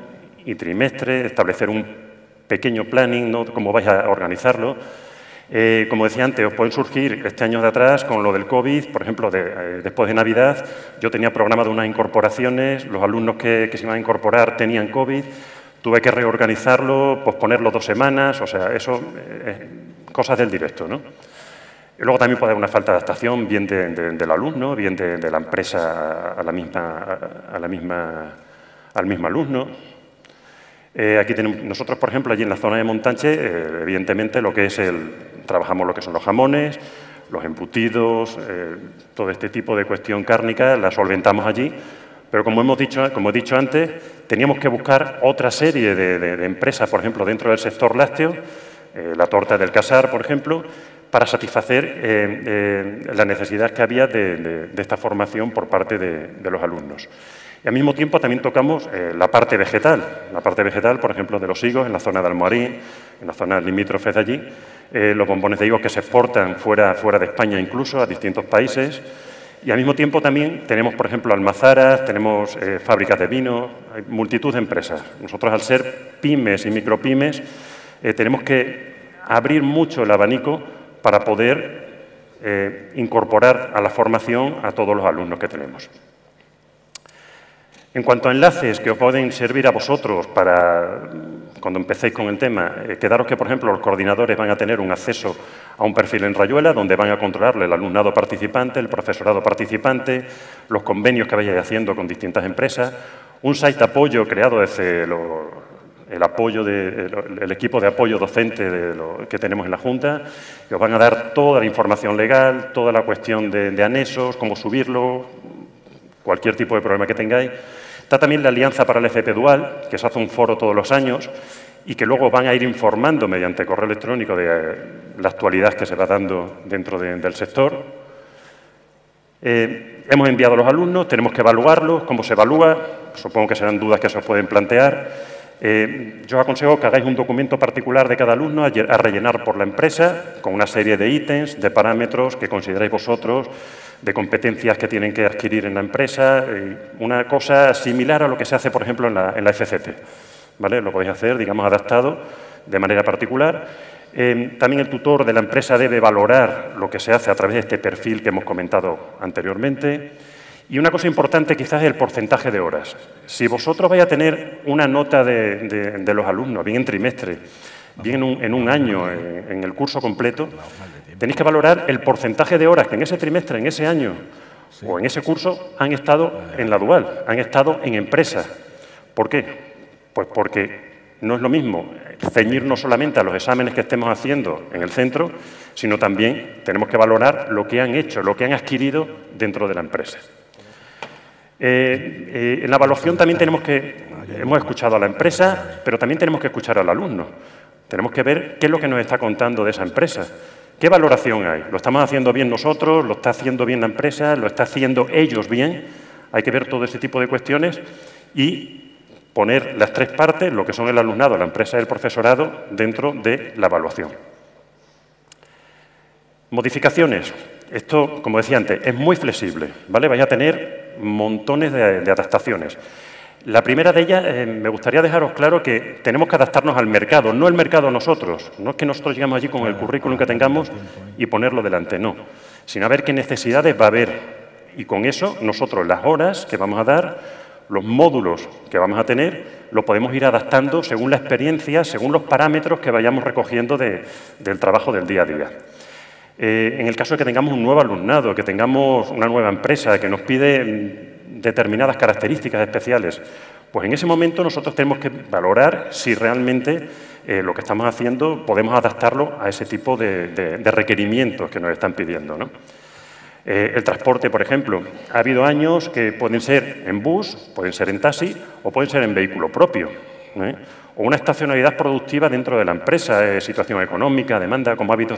y trimestre, establecer un pequeño planning, ¿no?, cómo vais a organizarlo. Como decía antes, os pueden surgir este año de atrás con lo del COVID, por ejemplo, después de Navidad, yo tenía programado unas incorporaciones, los alumnos que se iban a incorporar tenían COVID, tuve que reorganizarlo, posponerlo 2 semanas, o sea, eso, cosas del directo, ¿no? Y luego también puede haber una falta de adaptación, bien del alumno, bien de la empresa al mismo alumno. Aquí tenemos, nosotros, por ejemplo, allí en la zona de Montanche, evidentemente trabajamos lo que son los jamones, los embutidos, todo este tipo de cuestión cárnica, la solventamos allí. Pero como he dicho antes, teníamos que buscar otra serie de empresas, por ejemplo, dentro del sector lácteo, la torta del Casar, por ejemplo, para satisfacer la necesidad que había de esta formación por parte de los alumnos. Y al mismo tiempo también tocamos la parte vegetal, por ejemplo, de los higos en la zona de Almoharín, en la zona limítrofes de allí, los bombones de higos que se exportan fuera de España incluso a distintos países. Y al mismo tiempo también tenemos, por ejemplo, almazaras, tenemos fábricas de vino, hay multitud de empresas. Nosotros, al ser pymes y micropymes, tenemos que abrir mucho el abanico para poder incorporar a la formación a todos los alumnos que tenemos. En cuanto a enlaces que os pueden servir a vosotros para, cuando empecéis con el tema, quedaros que, por ejemplo, los coordinadores van a tener un acceso a un perfil en Rayuela, donde van a controlarle el alumnado participante, el profesorado participante, los convenios que vayáis haciendo con distintas empresas, un site de apoyo creado desde el equipo de apoyo docente que tenemos en la Junta, que os van a dar toda la información legal, toda la cuestión de anexos, cómo subirlo, cualquier tipo de problema que tengáis. Está también la Alianza para el FP Dual, que se hace un foro todos los años y que luego van a ir informando mediante correo electrónico de la actualidad que se va dando dentro del sector. Hemos enviado a los alumnos, tenemos que evaluarlos, cómo se evalúa, supongo que serán dudas que se os pueden plantear. Yo os aconsejo que hagáis un documento particular de cada alumno a rellenar por la empresa con una serie de ítems, de parámetros que consideráis vosotros, de competencias que tienen que adquirir en la empresa, una cosa similar a lo que se hace, por ejemplo, en la FCT. ¿vale? Lo podéis hacer, digamos, adaptado de manera particular. También el tutor de la empresa debe valorar lo que se hace a través de este perfil que hemos comentado anteriormente. Y una cosa importante quizás es el porcentaje de horas. Si vosotros vais a tener una nota de los alumnos, bien en trimestre, bien en un año, en el curso completo, tenéis que valorar el porcentaje de horas que en ese trimestre, en ese año o en ese curso han estado en la dual, han estado en empresa. ¿Por qué? Pues porque no es lo mismo ceñirnos solamente a los exámenes que estemos haciendo en el centro, sino también tenemos que valorar lo que han hecho, lo que han adquirido dentro de la empresa. En la evaluación también hemos escuchado a la empresa, pero también tenemos que escuchar al alumno. Tenemos que ver qué es lo que nos está contando de esa empresa. ¿Qué valoración hay? ¿Lo estamos haciendo bien nosotros? ¿Lo está haciendo bien la empresa? ¿Lo está haciendo ellos bien? Hay que ver todo ese tipo de cuestiones y poner las tres partes, lo que son el alumnado, la empresa y el profesorado, dentro de la evaluación. Modificaciones. Esto, como decía antes, es muy flexible, ¿vale? Vais a tener montones de adaptaciones. La primera de ellas, me gustaría dejaros claro que tenemos que adaptarnos al mercado, no el mercado a nosotros. No es que nosotros llegamos allí con el currículum que tengamos y ponerlo delante, no. Sino a ver qué necesidades va a haber. Y con eso, nosotros las horas que vamos a dar, los módulos que vamos a tener, lo podemos ir adaptando según la experiencia, según los parámetros que vayamos recogiendo del trabajo del día a día. En el caso de que tengamos un nuevo alumnado, que tengamos una nueva empresa que nos pide determinadas características especiales, pues en ese momento nosotros tenemos que valorar si realmente lo que estamos haciendo podemos adaptarlo a ese tipo de requerimientos que nos están pidiendo, ¿no? El transporte, por ejemplo, ha habido años que pueden ser en bus, pueden ser en taxi o pueden ser en vehículo propio, o una estacionalidad productiva dentro de la empresa, situación económica, demanda, como ha habido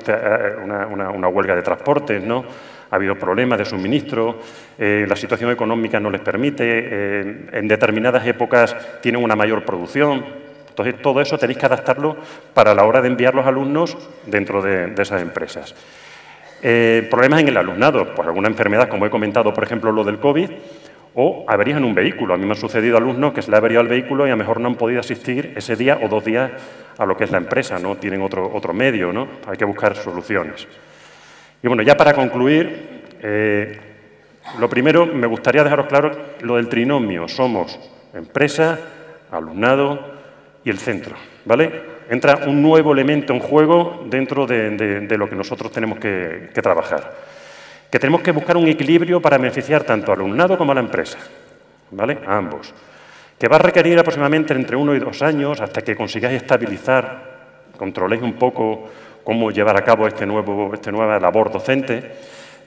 una huelga de transportes, ¿no? Ha habido problemas de suministro, la situación económica no les permite, en determinadas épocas tienen una mayor producción. Entonces, todo eso tenéis que adaptarlo para la hora de enviar los alumnos dentro de esas empresas. Problemas en el alumnado, pues alguna enfermedad, como he comentado, por ejemplo, lo del COVID, o averías en un vehículo. A mí me han sucedido alumnos que se le ha averiado el vehículo y a lo mejor no han podido asistir ese día o 2 días a lo que es la empresa, ¿no? Tienen otro medio, ¿no? Hay que buscar soluciones. Y bueno, ya para concluir, lo primero, me gustaría dejaros claro lo del trinomio. Somos empresa, alumnado y el centro, ¿vale? Entra un nuevo elemento en juego dentro de lo que nosotros tenemos que trabajar. Que tenemos que buscar un equilibrio para beneficiar tanto al alumnado como a la empresa, ¿vale? A ambos. Que va a requerir aproximadamente entre 1 y 2 años hasta que consigáis estabilizar, controléis un poco cómo llevar a cabo esta nueva labor docente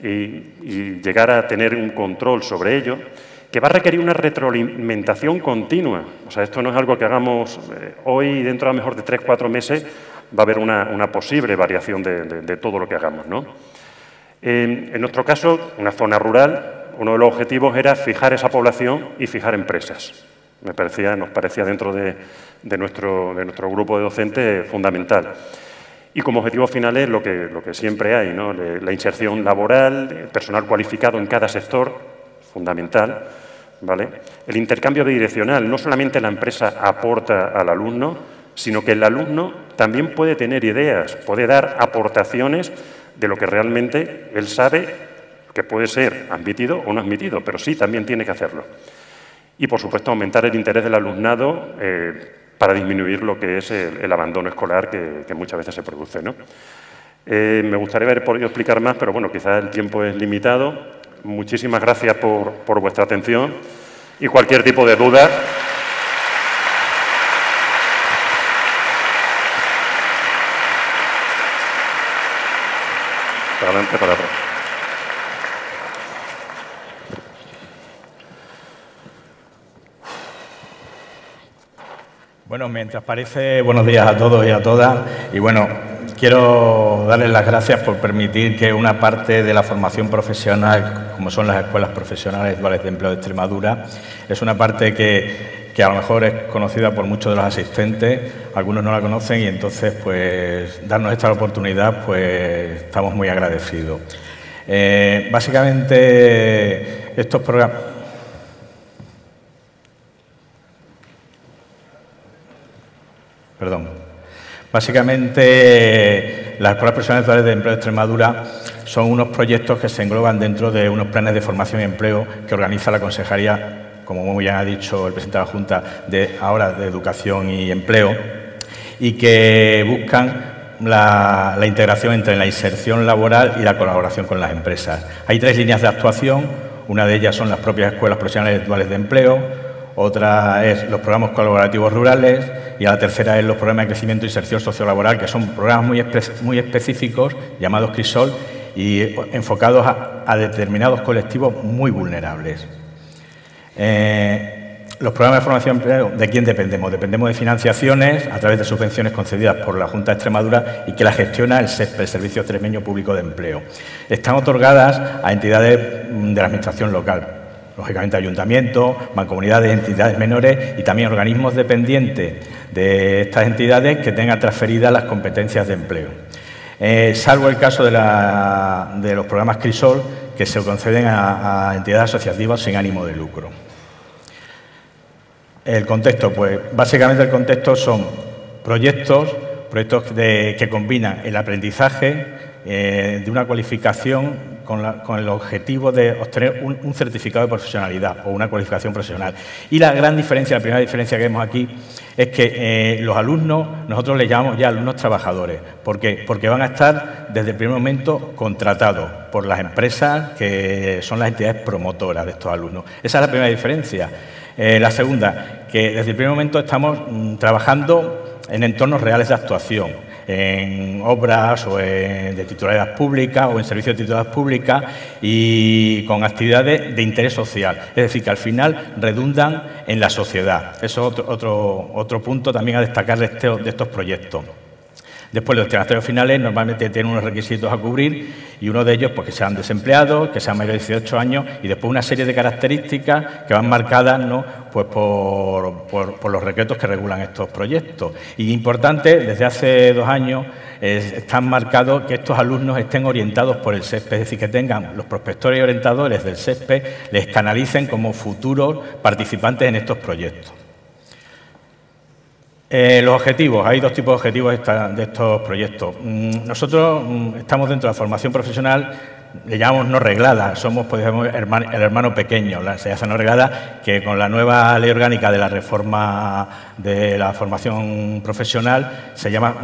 y llegar a tener un control sobre ello, que va a requerir una retroalimentación continua. O sea, esto no es algo que hagamos hoy y dentro a lo mejor de 3 o 4 meses va a haber una posible variación de todo lo que hagamos, ¿no? En nuestro caso, una zona rural, uno de los objetivos era fijar esa población y fijar empresas. Nos parecía dentro de nuestro grupo de docentes fundamental. Y como objetivos finales lo que siempre hay, ¿no? La inserción laboral, personal cualificado en cada sector, fundamental, ¿vale? El intercambio bidireccional, no solamente la empresa aporta al alumno, sino que el alumno también puede tener ideas, puede dar aportaciones de lo que realmente él sabe que puede ser admitido o no admitido, pero sí también tiene que hacerlo. Y, por supuesto, aumentar el interés del alumnado para disminuir lo que es el abandono escolar que muchas veces se produce, ¿no? Me gustaría haber podido explicar más, pero bueno, quizás el tiempo es limitado. Muchísimas gracias por vuestra atención y cualquier tipo de duda. Para adelante, para atrás. Bueno, mientras parece, buenos días a todos y a todas. Y bueno, quiero darles las gracias por permitir que una parte de la formación profesional, como son las escuelas profesionales duales de empleo de Extremadura, es una parte que a lo mejor es conocida por muchos de los asistentes, algunos no la conocen y entonces, pues, darnos esta oportunidad, pues, estamos muy agradecidos. Básicamente, estos programas... Básicamente, las Escuelas Profesionales Duales de Empleo de Extremadura son unos proyectos que se engloban dentro de unos planes de formación y empleo que organiza la Consejería, como muy bien ha dicho el presidente de la Junta, de Educación y Empleo, y que buscan la integración entre la inserción laboral y la colaboración con las empresas. Hay 3 líneas de actuación, una de ellas son las propias Escuelas Profesionales Duales de Empleo, otra es los programas colaborativos rurales y la tercera es los programas de crecimiento e inserción sociolaboral, que son programas muy específicos llamados CRISOL y enfocados a determinados colectivos muy vulnerables. Los programas de formación y empleo, ¿de quién dependemos? Dependemos de financiaciones a través de subvenciones concedidas por la Junta de Extremadura y que las gestiona el SESPE, el Servicio Extremeño Público de Empleo. Están otorgadas a entidades de la Administración local, lógicamente ayuntamientos, mancomunidades, entidades menores y también organismos dependientes de estas entidades que tengan transferidas las competencias de empleo. Salvo el caso de los programas CRISOL, que se conceden a entidades asociativas sin ánimo de lucro. El contexto, pues básicamente el contexto son proyectos que combinan el aprendizaje de una cualificación con el objetivo de obtener un certificado de profesionalidad o una cualificación profesional. Y la gran diferencia, la primera diferencia que vemos aquí, es que los alumnos, nosotros les llamamos ya alumnos trabajadores. ¿Por qué? Porque van a estar desde el primer momento contratados por las empresas que son las entidades promotoras de estos alumnos. Esa es la primera diferencia. La segunda, que desde el primer momento estamos trabajando en entornos reales de actuación, en obras o de titularidad pública o en servicios de titularidad pública y con actividades de interés social. Es decir, que al final redundan en la sociedad. Eso es otro punto también a destacar de estos proyectos. Después, los destinatarios finales normalmente tienen unos requisitos a cubrir y uno de ellos, pues, que sean desempleados, que sean mayores de 18 años y después una serie de características que van marcadas, ¿no?, pues por los decretos que regulan estos proyectos. Y importante, desde hace 2 años están marcados que estos alumnos estén orientados por el SESPE, es decir, que tengan los prospectores y orientadores del SESPE, les canalicen como futuros participantes en estos proyectos. Los objetivos, hay 2 tipos de objetivos de estos proyectos. Nosotros estamos dentro de la formación profesional, le llamamos no reglada, somos, pues, el hermano pequeño, la enseñanza no reglada, que con la nueva ley orgánica de la reforma de la formación profesional se llama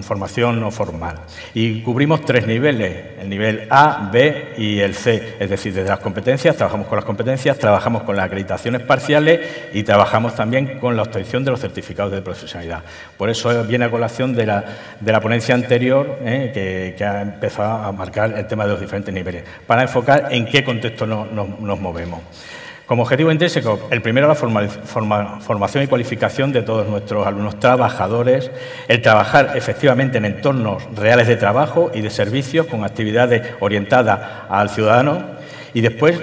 formación no formal. Y cubrimos 3 niveles, el nivel A, B y el C, es decir, desde las competencias, trabajamos con las competencias, trabajamos con las acreditaciones parciales y trabajamos también con la obtención de los certificados de profesionalidad. Por eso viene a colación de la ponencia anterior, que ha empezado a marcar el tema de los diferentes niveles, para enfocar en qué contexto nos movemos. Como objetivo intrínseco, el primero, la formación y cualificación de todos nuestros alumnos trabajadores, el trabajar efectivamente en entornos reales de trabajo y de servicios con actividades orientadas al ciudadano y después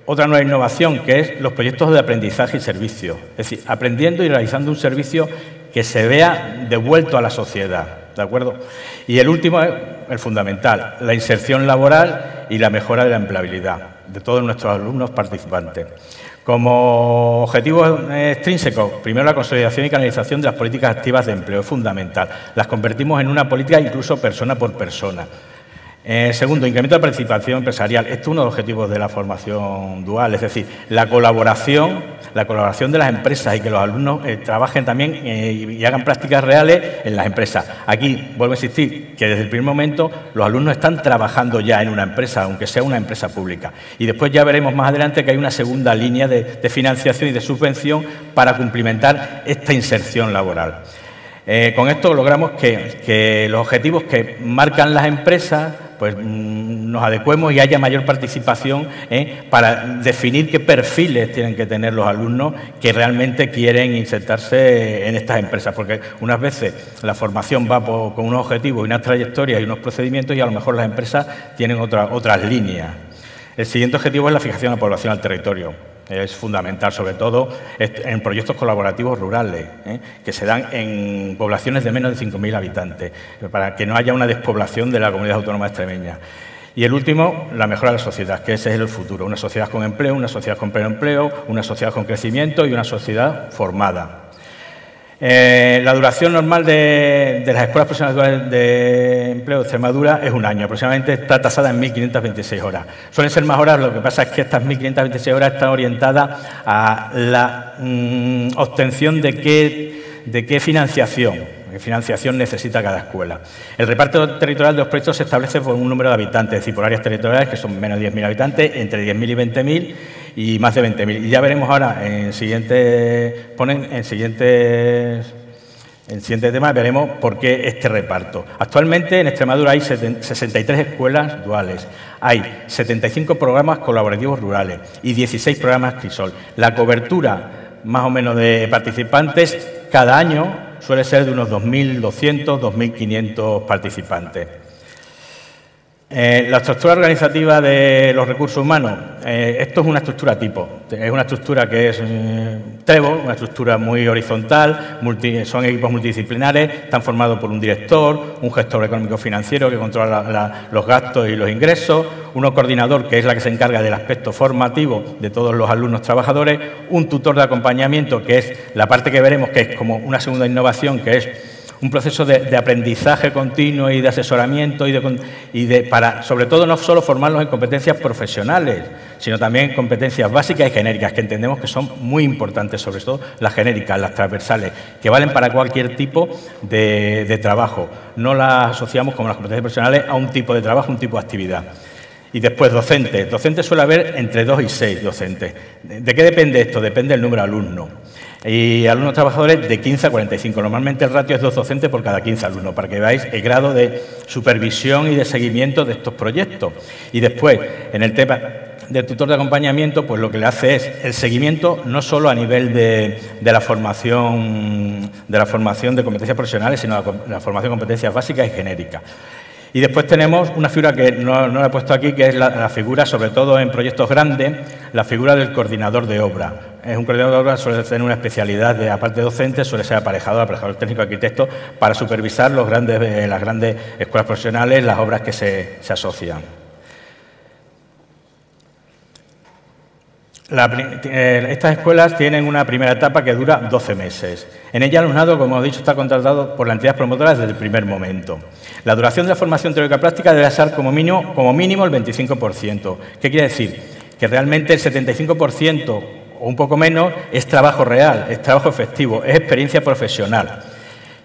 otra nueva innovación que es los proyectos de aprendizaje y servicio, es decir, aprendiendo y realizando un servicio que se vea devuelto a la sociedad, ¿de acuerdo? Y el último es el fundamental, la inserción laboral y la mejora de la empleabilidad de todos nuestros alumnos participantes. Como objetivos extrínsecos, primero la consolidación y canalización de las políticas activas de empleo es fundamental. Las convertimos en una política incluso persona por persona. Segundo, incremento de la participación empresarial. Esto es uno de los objetivos de la formación dual, es decir, la colaboración de las empresas y que los alumnos trabajen también y hagan prácticas reales en las empresas. Aquí vuelvo a insistir que desde el primer momento los alumnos están trabajando ya en una empresa, aunque sea una empresa pública. Y después ya veremos más adelante que hay una segunda línea de financiación y de subvención para cumplimentar esta inserción laboral. Con esto logramos que los objetivos que marcan las empresas pues nos adecuemos y haya mayor participación para definir qué perfiles tienen que tener los alumnos que realmente quieren insertarse en estas empresas, porque unas veces la formación va con unos objetivos y unas trayectorias y unos procedimientos y a lo mejor las empresas tienen otras líneas. El siguiente objetivo es la fijación de la población al territorio. Es fundamental, sobre todo en proyectos colaborativos rurales, que se dan en poblaciones de menos de 5.000 habitantes, para que no haya una despoblación de la comunidad autónoma extremeña. Y el último, la mejora de la sociedad, que ese es el futuro. Una sociedad con empleo, una sociedad con pleno empleo, una sociedad con crecimiento y una sociedad formada. La duración normal de las escuelas profesionales de empleo de Extremadura es un año, aproximadamente está tasada en 1.526 horas. Suelen ser más horas, lo que pasa es que estas 1.526 horas están orientadas a la obtención de qué financiación. ¿Qué financiación necesita cada escuela? El reparto territorial de los proyectos se establece por un número de habitantes, es decir, por áreas territoriales que son menos de 10.000 habitantes, entre 10.000 y 20.000 y más de 20.000. Y ya veremos ahora en siguientes temas, veremos por qué este reparto. Actualmente en Extremadura hay 63 escuelas duales, hay 75 programas colaborativos rurales y 16 programas CRISOL. La cobertura más o menos de participantes cada año suele ser de unos 2.200, 2.500 participantes. La estructura organizativa de los recursos humanos, esto es una estructura tipo, es una estructura que es Trello, una estructura muy horizontal, son equipos multidisciplinares, están formados por un director, un gestor económico financiero que controla los gastos y los ingresos, un coordinador que es la que se encarga del aspecto formativo de todos los alumnos trabajadores, un tutor de acompañamiento que es la parte que veremos que es como una segunda innovación que es un proceso de aprendizaje continuo y de asesoramiento para, sobre todo, no solo formarlos en competencias profesionales, sino también en competencias básicas y genéricas, que entendemos que son muy importantes, sobre todo las genéricas, las transversales, que valen para cualquier tipo de trabajo. No las asociamos como las competencias profesionales a un tipo de trabajo, un tipo de actividad. Y después docentes. Docentes suele haber entre 2 y 6 docentes. ¿De qué depende esto? Depende del número de alumnos. Y alumnos trabajadores de 15 a 45. Normalmente el ratio es 2 docentes por cada 15 alumnos, para que veáis el grado de supervisión y de seguimiento de estos proyectos. Y después, en el tema del tutor de acompañamiento, pues lo que le hace es el seguimiento no solo a nivel de la formación de competencias profesionales, sino la formación de competencias básicas y genéricas. Y después tenemos una figura que no la he puesto aquí, que es la figura, sobre todo en proyectos grandes, la figura del coordinador de obra. Es un coordinador de obra, suele tener una especialidad de, aparte de docente, suele ser aparejador técnico arquitecto, para supervisar las grandes escuelas profesionales, las obras que se asocian. Estas escuelas tienen una primera etapa que dura 12 meses. En ella el alumnado, como he dicho, está contratado por la entidad promotora desde el primer momento. La duración de la formación teórica práctica debe ser como mínimo el 25%. ¿Qué quiere decir? Que realmente el 75% o un poco menos es trabajo real, es trabajo efectivo, es experiencia profesional.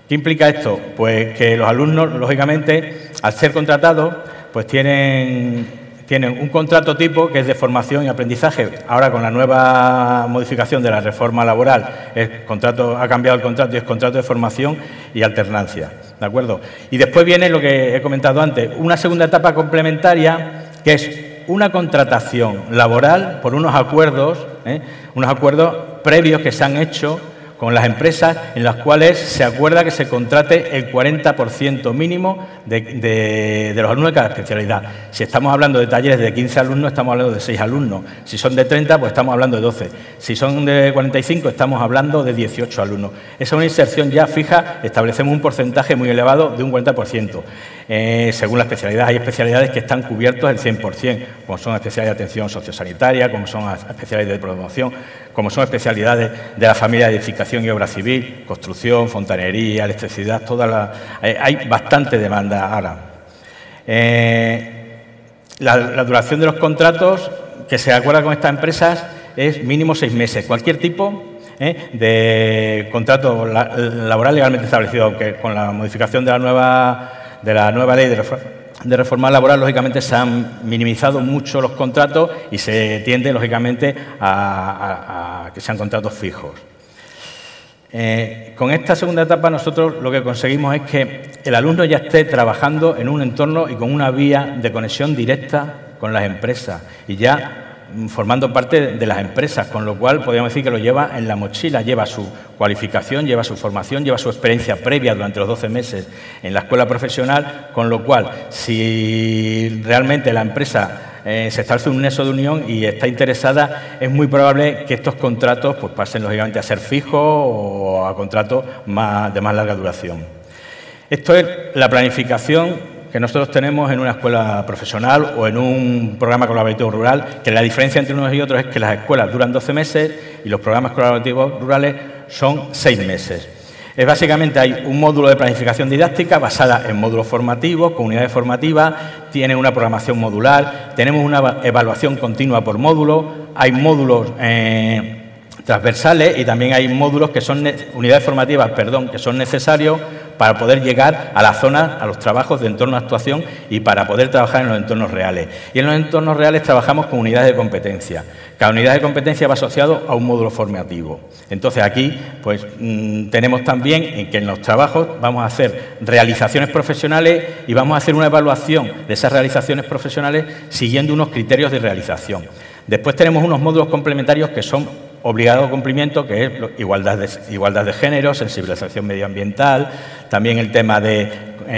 ¿Qué implica esto? Pues que los alumnos, lógicamente, al ser contratados, pues tienen un contrato tipo que es de formación y aprendizaje. Ahora, con la nueva modificación de la reforma laboral, ha cambiado el contrato y es contrato de formación y alternancia. ¿De acuerdo? Y después viene lo que he comentado antes, una segunda etapa complementaria, que es una contratación laboral por unos acuerdos previos que se han hecho con las empresas, en las cuales se acuerda que se contrate el 40% mínimo de los alumnos de cada especialidad. Si estamos hablando de talleres de 15 alumnos, estamos hablando de 6 alumnos. Si son de 30, pues estamos hablando de 12. Si son de 45, estamos hablando de 18 alumnos. Esa es una inserción ya fija, establecemos un porcentaje muy elevado de un 40%. Según la especialidad, hay especialidades que están cubiertos el 100%, como son especialidades de atención sociosanitaria, como son especialidades de promoción, como son especialidades de la familia de edificación y obra civil, construcción, fontanería, electricidad, hay bastante demanda ahora. La duración de los contratos que se acuerda con estas empresas es mínimo 6 meses. Cualquier tipo de contrato laboral legalmente establecido, aunque con la modificación de la nueva ley de reforma laboral, lógicamente se han minimizado mucho los contratos y se tiende, lógicamente, a que sean contratos fijos. Con esta segunda etapa nosotros lo que conseguimos es que el alumno ya esté trabajando en un entorno y con una vía de conexión directa con las empresas y ya formando parte de las empresas, con lo cual podríamos decir que lo lleva en la mochila, lleva su cualificación, lleva su formación, lleva su experiencia previa durante los 12 meses en la escuela profesional, con lo cual, si realmente la empresa se establece un nexo de unión y está interesada, es muy probable que estos contratos pues, pasen lógicamente a ser fijos o a contratos de más larga duración. Esto es la planificación que nosotros tenemos en una escuela profesional o en un programa colaborativo rural, que la diferencia entre unos y otros es que las escuelas duran 12 meses y los programas colaborativos rurales son 6 meses. Básicamente hay un módulo de planificación didáctica basada en módulos formativos, con unidades formativas, tiene una programación modular, tenemos una evaluación continua por módulo, hay módulos transversales y también hay módulos que son unidades formativas, que son necesarios para poder llegar a la zona, a los trabajos de entorno de actuación y para poder trabajar en los entornos reales. Y en los entornos reales trabajamos con unidades de competencia. Cada unidad de competencia va asociado a un módulo formativo. Entonces aquí pues tenemos también en que en los trabajos vamos a hacer realizaciones profesionales y vamos a hacer una evaluación de esas realizaciones profesionales siguiendo unos criterios de realización. Después tenemos unos módulos complementarios que son obligado cumplimiento, que es igualdad de género, sensibilización medioambiental, también el tema de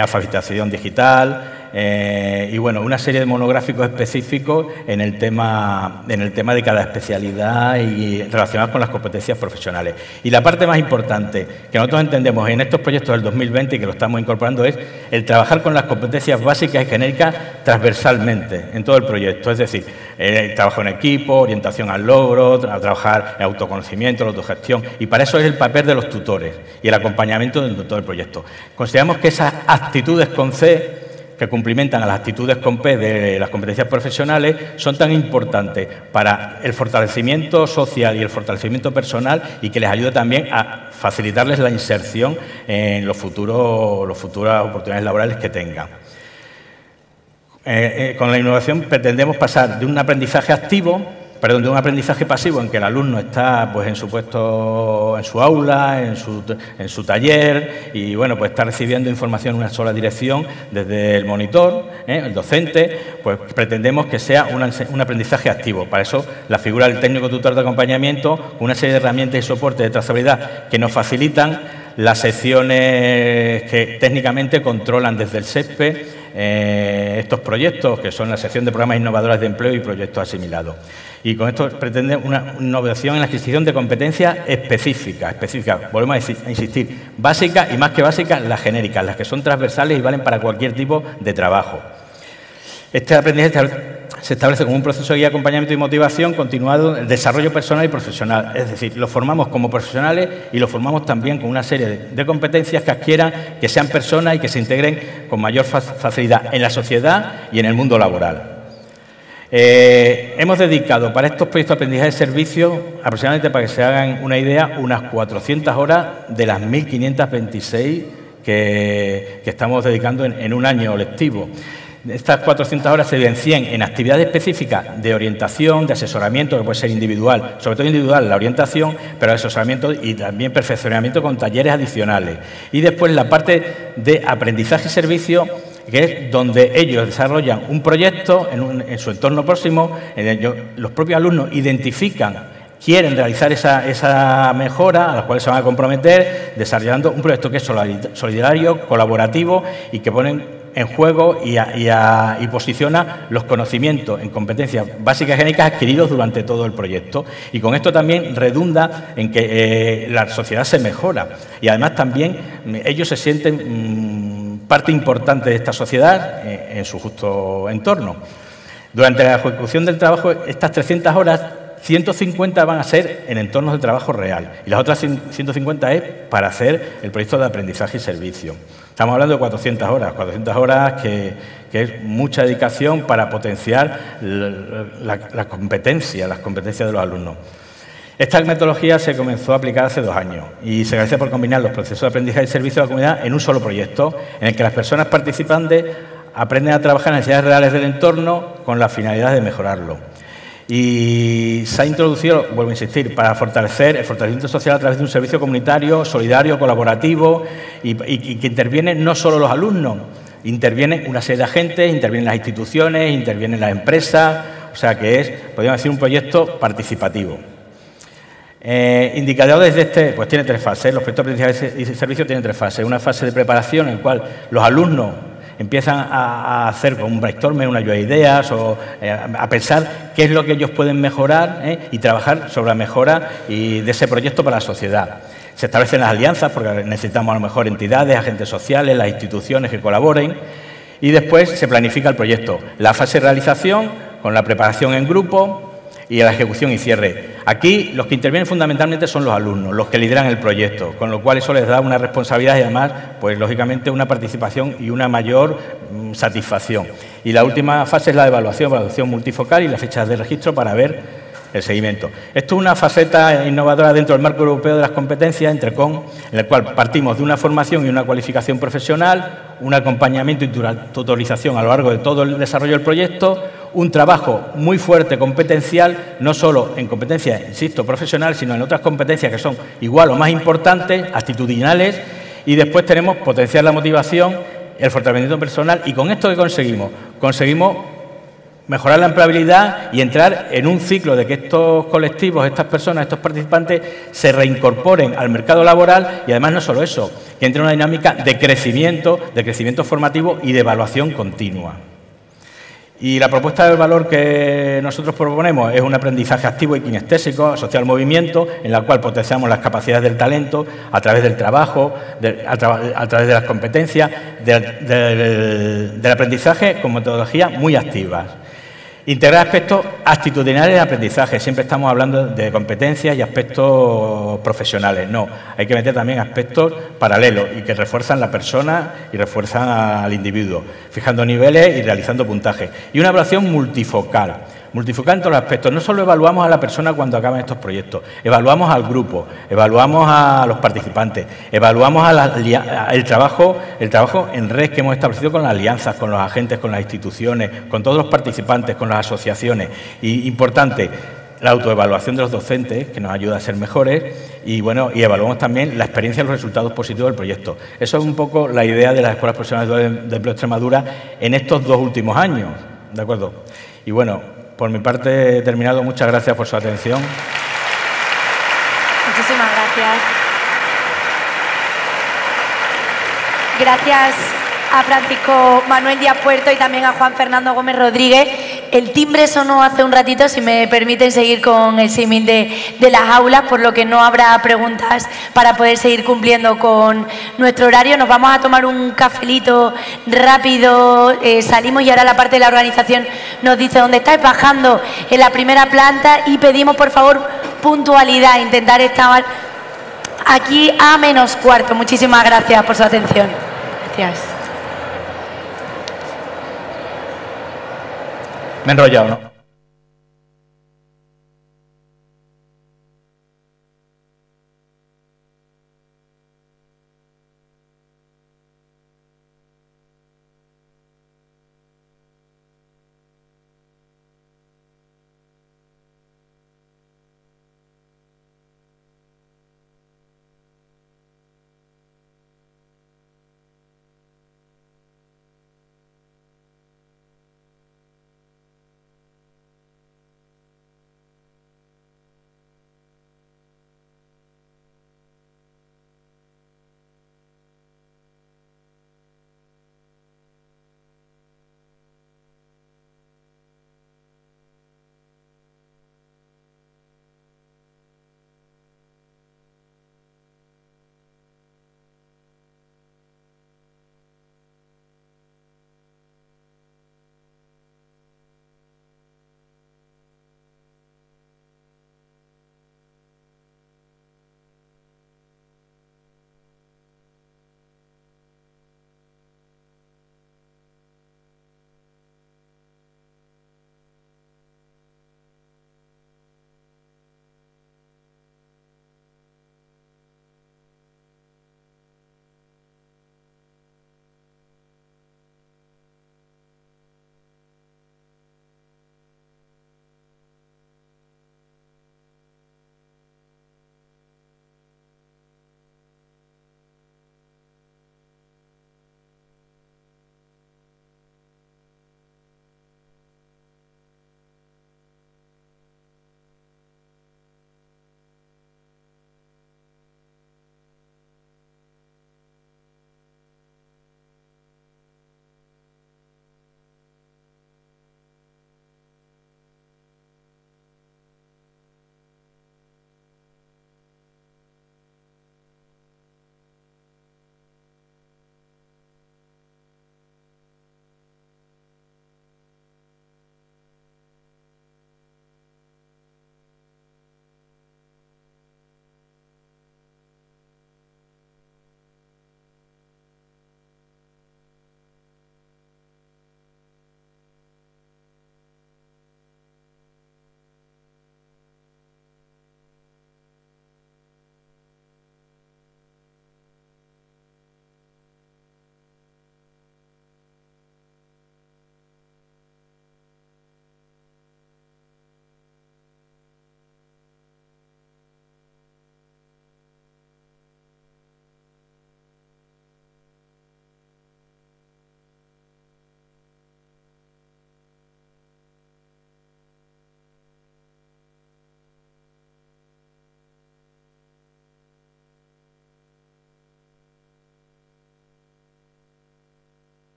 alfabetización digital y bueno, una serie de monográficos específicos en el tema de cada especialidad y relacionados con las competencias profesionales. Y la parte más importante que nosotros entendemos en estos proyectos del 2020 y que lo estamos incorporando es el trabajar con las competencias básicas y genéricas transversalmente en todo el proyecto, es decir, trabajo en equipo, orientación al logro, trabajar en autoconocimiento, la autogestión, y para eso es el papel de los tutores y el acompañamiento de todo el proyecto. Consideramos que esas actitudes con C que cumplimentan a las actitudes con P de las competencias profesionales son tan importantes para el fortalecimiento social y el fortalecimiento personal y que les ayude también a facilitarles la inserción en las futuras oportunidades laborales que tengan. Con la innovación pretendemos pasar de un aprendizaje de un aprendizaje pasivo en que el alumno está pues en su puesto, en su aula, en su taller y bueno, pues está recibiendo información en una sola dirección desde el monitor, el docente, pues pretendemos que sea un aprendizaje activo. Para eso la figura del técnico tutor de acompañamiento, una serie de herramientas y soportes de trazabilidad que nos facilitan las secciones que técnicamente controlan desde el SESPE estos proyectos, que son la sección de programas innovadores de empleo y proyectos asimilados. Y con esto pretende una innovación en la adquisición de competencias específicas, volvemos a insistir, básicas y más que básicas, las genéricas, las que son transversales y valen para cualquier tipo de trabajo. Este aprendizaje se establece como un proceso de guía, acompañamiento y motivación continuado, desarrollo personal y profesional. Es decir, lo formamos como profesionales y lo formamos también con una serie de competencias que adquieran, que sean personas y que se integren con mayor facilidad en la sociedad y en el mundo laboral. Hemos dedicado para estos proyectos de aprendizaje de servicio, aproximadamente para que se hagan una idea, unas 400 horas de las 1.526 que estamos dedicando en un año lectivo. Estas 400 horas se dividen 100 en actividades específicas de orientación, de asesoramiento, que puede ser individual, sobre todo individual la orientación, pero asesoramiento y también perfeccionamiento con talleres adicionales. Y después la parte de aprendizaje y servicio, que es donde ellos desarrollan un proyecto en su entorno próximo, los propios alumnos identifican, quieren realizar esa mejora a la cual se van a comprometer, desarrollando un proyecto que es solidario, colaborativo y que ponen en juego y posiciona los conocimientos en competencias básicas y genéricas adquiridos durante todo el proyecto. Y con esto también redunda en que la sociedad se mejora y además también ellos se sienten parte importante de esta sociedad en su justo entorno. Durante la ejecución del trabajo, estas 300 horas, 150 van a ser en entornos de trabajo real y las otras 150 es para hacer el proyecto de aprendizaje y servicio. Estamos hablando de 400 horas que es mucha dedicación para potenciar las competencias de los alumnos. Esta metodología se comenzó a aplicar hace 2 años y se caracteriza por combinar los procesos de aprendizaje y servicio de la comunidad en un solo proyecto, en el que las personas participantes aprenden a trabajar en necesidades reales del entorno con la finalidad de mejorarlo. Y se ha introducido, vuelvo a insistir, para fortalecer el fortalecimiento social a través de un servicio comunitario, solidario, colaborativo y que intervienen no solo los alumnos, intervienen una serie de agentes, intervienen las instituciones, intervienen las empresas, o sea que es, podríamos decir, un proyecto participativo. Indicadores de este, pues tiene 3 fases, los proyectos de aprendizaje y servicio tienen 3 fases. Una fase de preparación en la cual los alumnos empiezan a hacer un brainstorming, una lluvia de ideas o a pensar qué es lo que ellos pueden mejorar y trabajar sobre la mejora de ese proyecto para la sociedad. Se establecen las alianzas porque necesitamos a lo mejor entidades, agentes sociales, las instituciones que colaboren y después se planifica el proyecto. La fase de realización con la preparación en grupo, y a la ejecución y cierre. Aquí los que intervienen fundamentalmente son los alumnos, los que lideran el proyecto, con lo cual eso les da una responsabilidad y además, pues lógicamente, una participación y una mayor satisfacción. Y la última fase es la evaluación multifocal y las fechas de registro para ver el seguimiento. Esto es una faceta innovadora dentro del marco europeo de las competencias, Entrecom, en el cual partimos de una formación y una cualificación profesional, un acompañamiento y tutorización a lo largo de todo el desarrollo del proyecto, un trabajo muy fuerte competencial, no solo en competencias, insisto, profesional, sino en otras competencias que son igual o más importantes, actitudinales, y después tenemos potenciar la motivación, el fortalecimiento personal, y con esto que conseguimos mejorar la empleabilidad y entrar en un ciclo de que estos colectivos, estas personas, estos participantes se reincorporen al mercado laboral y además no solo eso, que entre en una dinámica de crecimiento formativo y de evaluación continua. Y la propuesta de valor que nosotros proponemos es un aprendizaje activo y kinestésico asociado al movimiento, en la cual potenciamos las capacidades del talento a través del trabajo, a través de las competencias, del aprendizaje con metodologías muy activas. Integrar aspectos actitudinales de aprendizaje. Siempre estamos hablando de competencias y aspectos profesionales. No, hay que meter también aspectos paralelos y que refuerzan la persona y refuerzan al individuo, fijando niveles y realizando puntajes. Y una evaluación multifocal. Multifocal en todos los aspectos. No solo evaluamos a la persona cuando acaban estos proyectos, evaluamos al grupo, evaluamos a los participantes, evaluamos el trabajo en red que hemos establecido con las alianzas, con los agentes, con las instituciones, con todos los participantes, con las asociaciones. Y importante, la autoevaluación de los docentes, que nos ayuda a ser mejores, y bueno, y evaluamos también la experiencia y los resultados positivos del proyecto. Eso es un poco la idea de las Escuelas Profesionales de Empleo de Extremadura en estos 2 últimos años, ¿de acuerdo? Y bueno, por mi parte he terminado. Muchas gracias por su atención. Muchísimas gracias. Gracias a Francisco Manuel Díaz Puerto y también a Juan Fernando Gómez Rodríguez. El timbre sonó hace un ratito, si me permiten seguir con el símil de las aulas, por lo que no habrá preguntas para poder seguir cumpliendo con nuestro horario. Nos vamos a tomar un cafelito rápido, salimos y ahora la parte de la organización nos dice dónde estáis, bajando en la primera planta, y pedimos por favor puntualidad, intentar estar aquí a -4. Muchísimas gracias por su atención. Gracias. Me he enrollado, ¿no?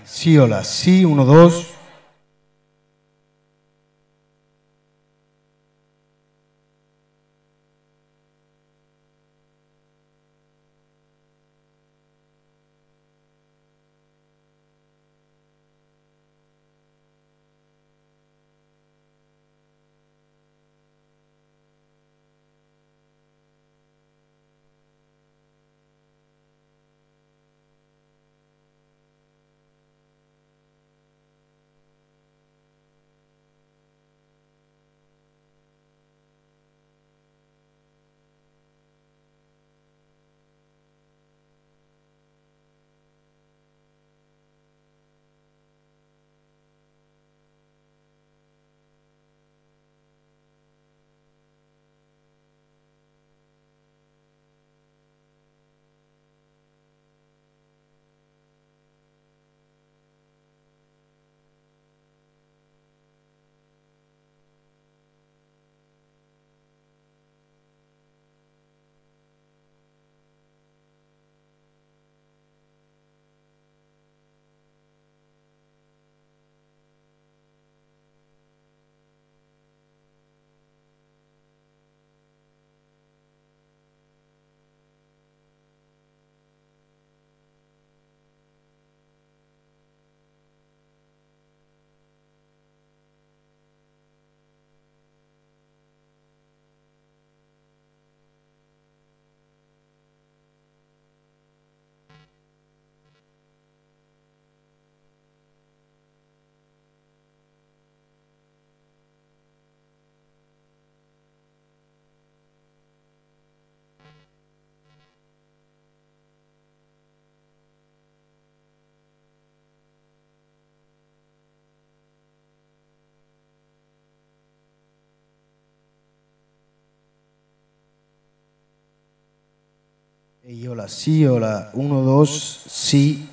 Sí, hola, sí, 1, 2. Hola, sí, hola, 1, 2, sí,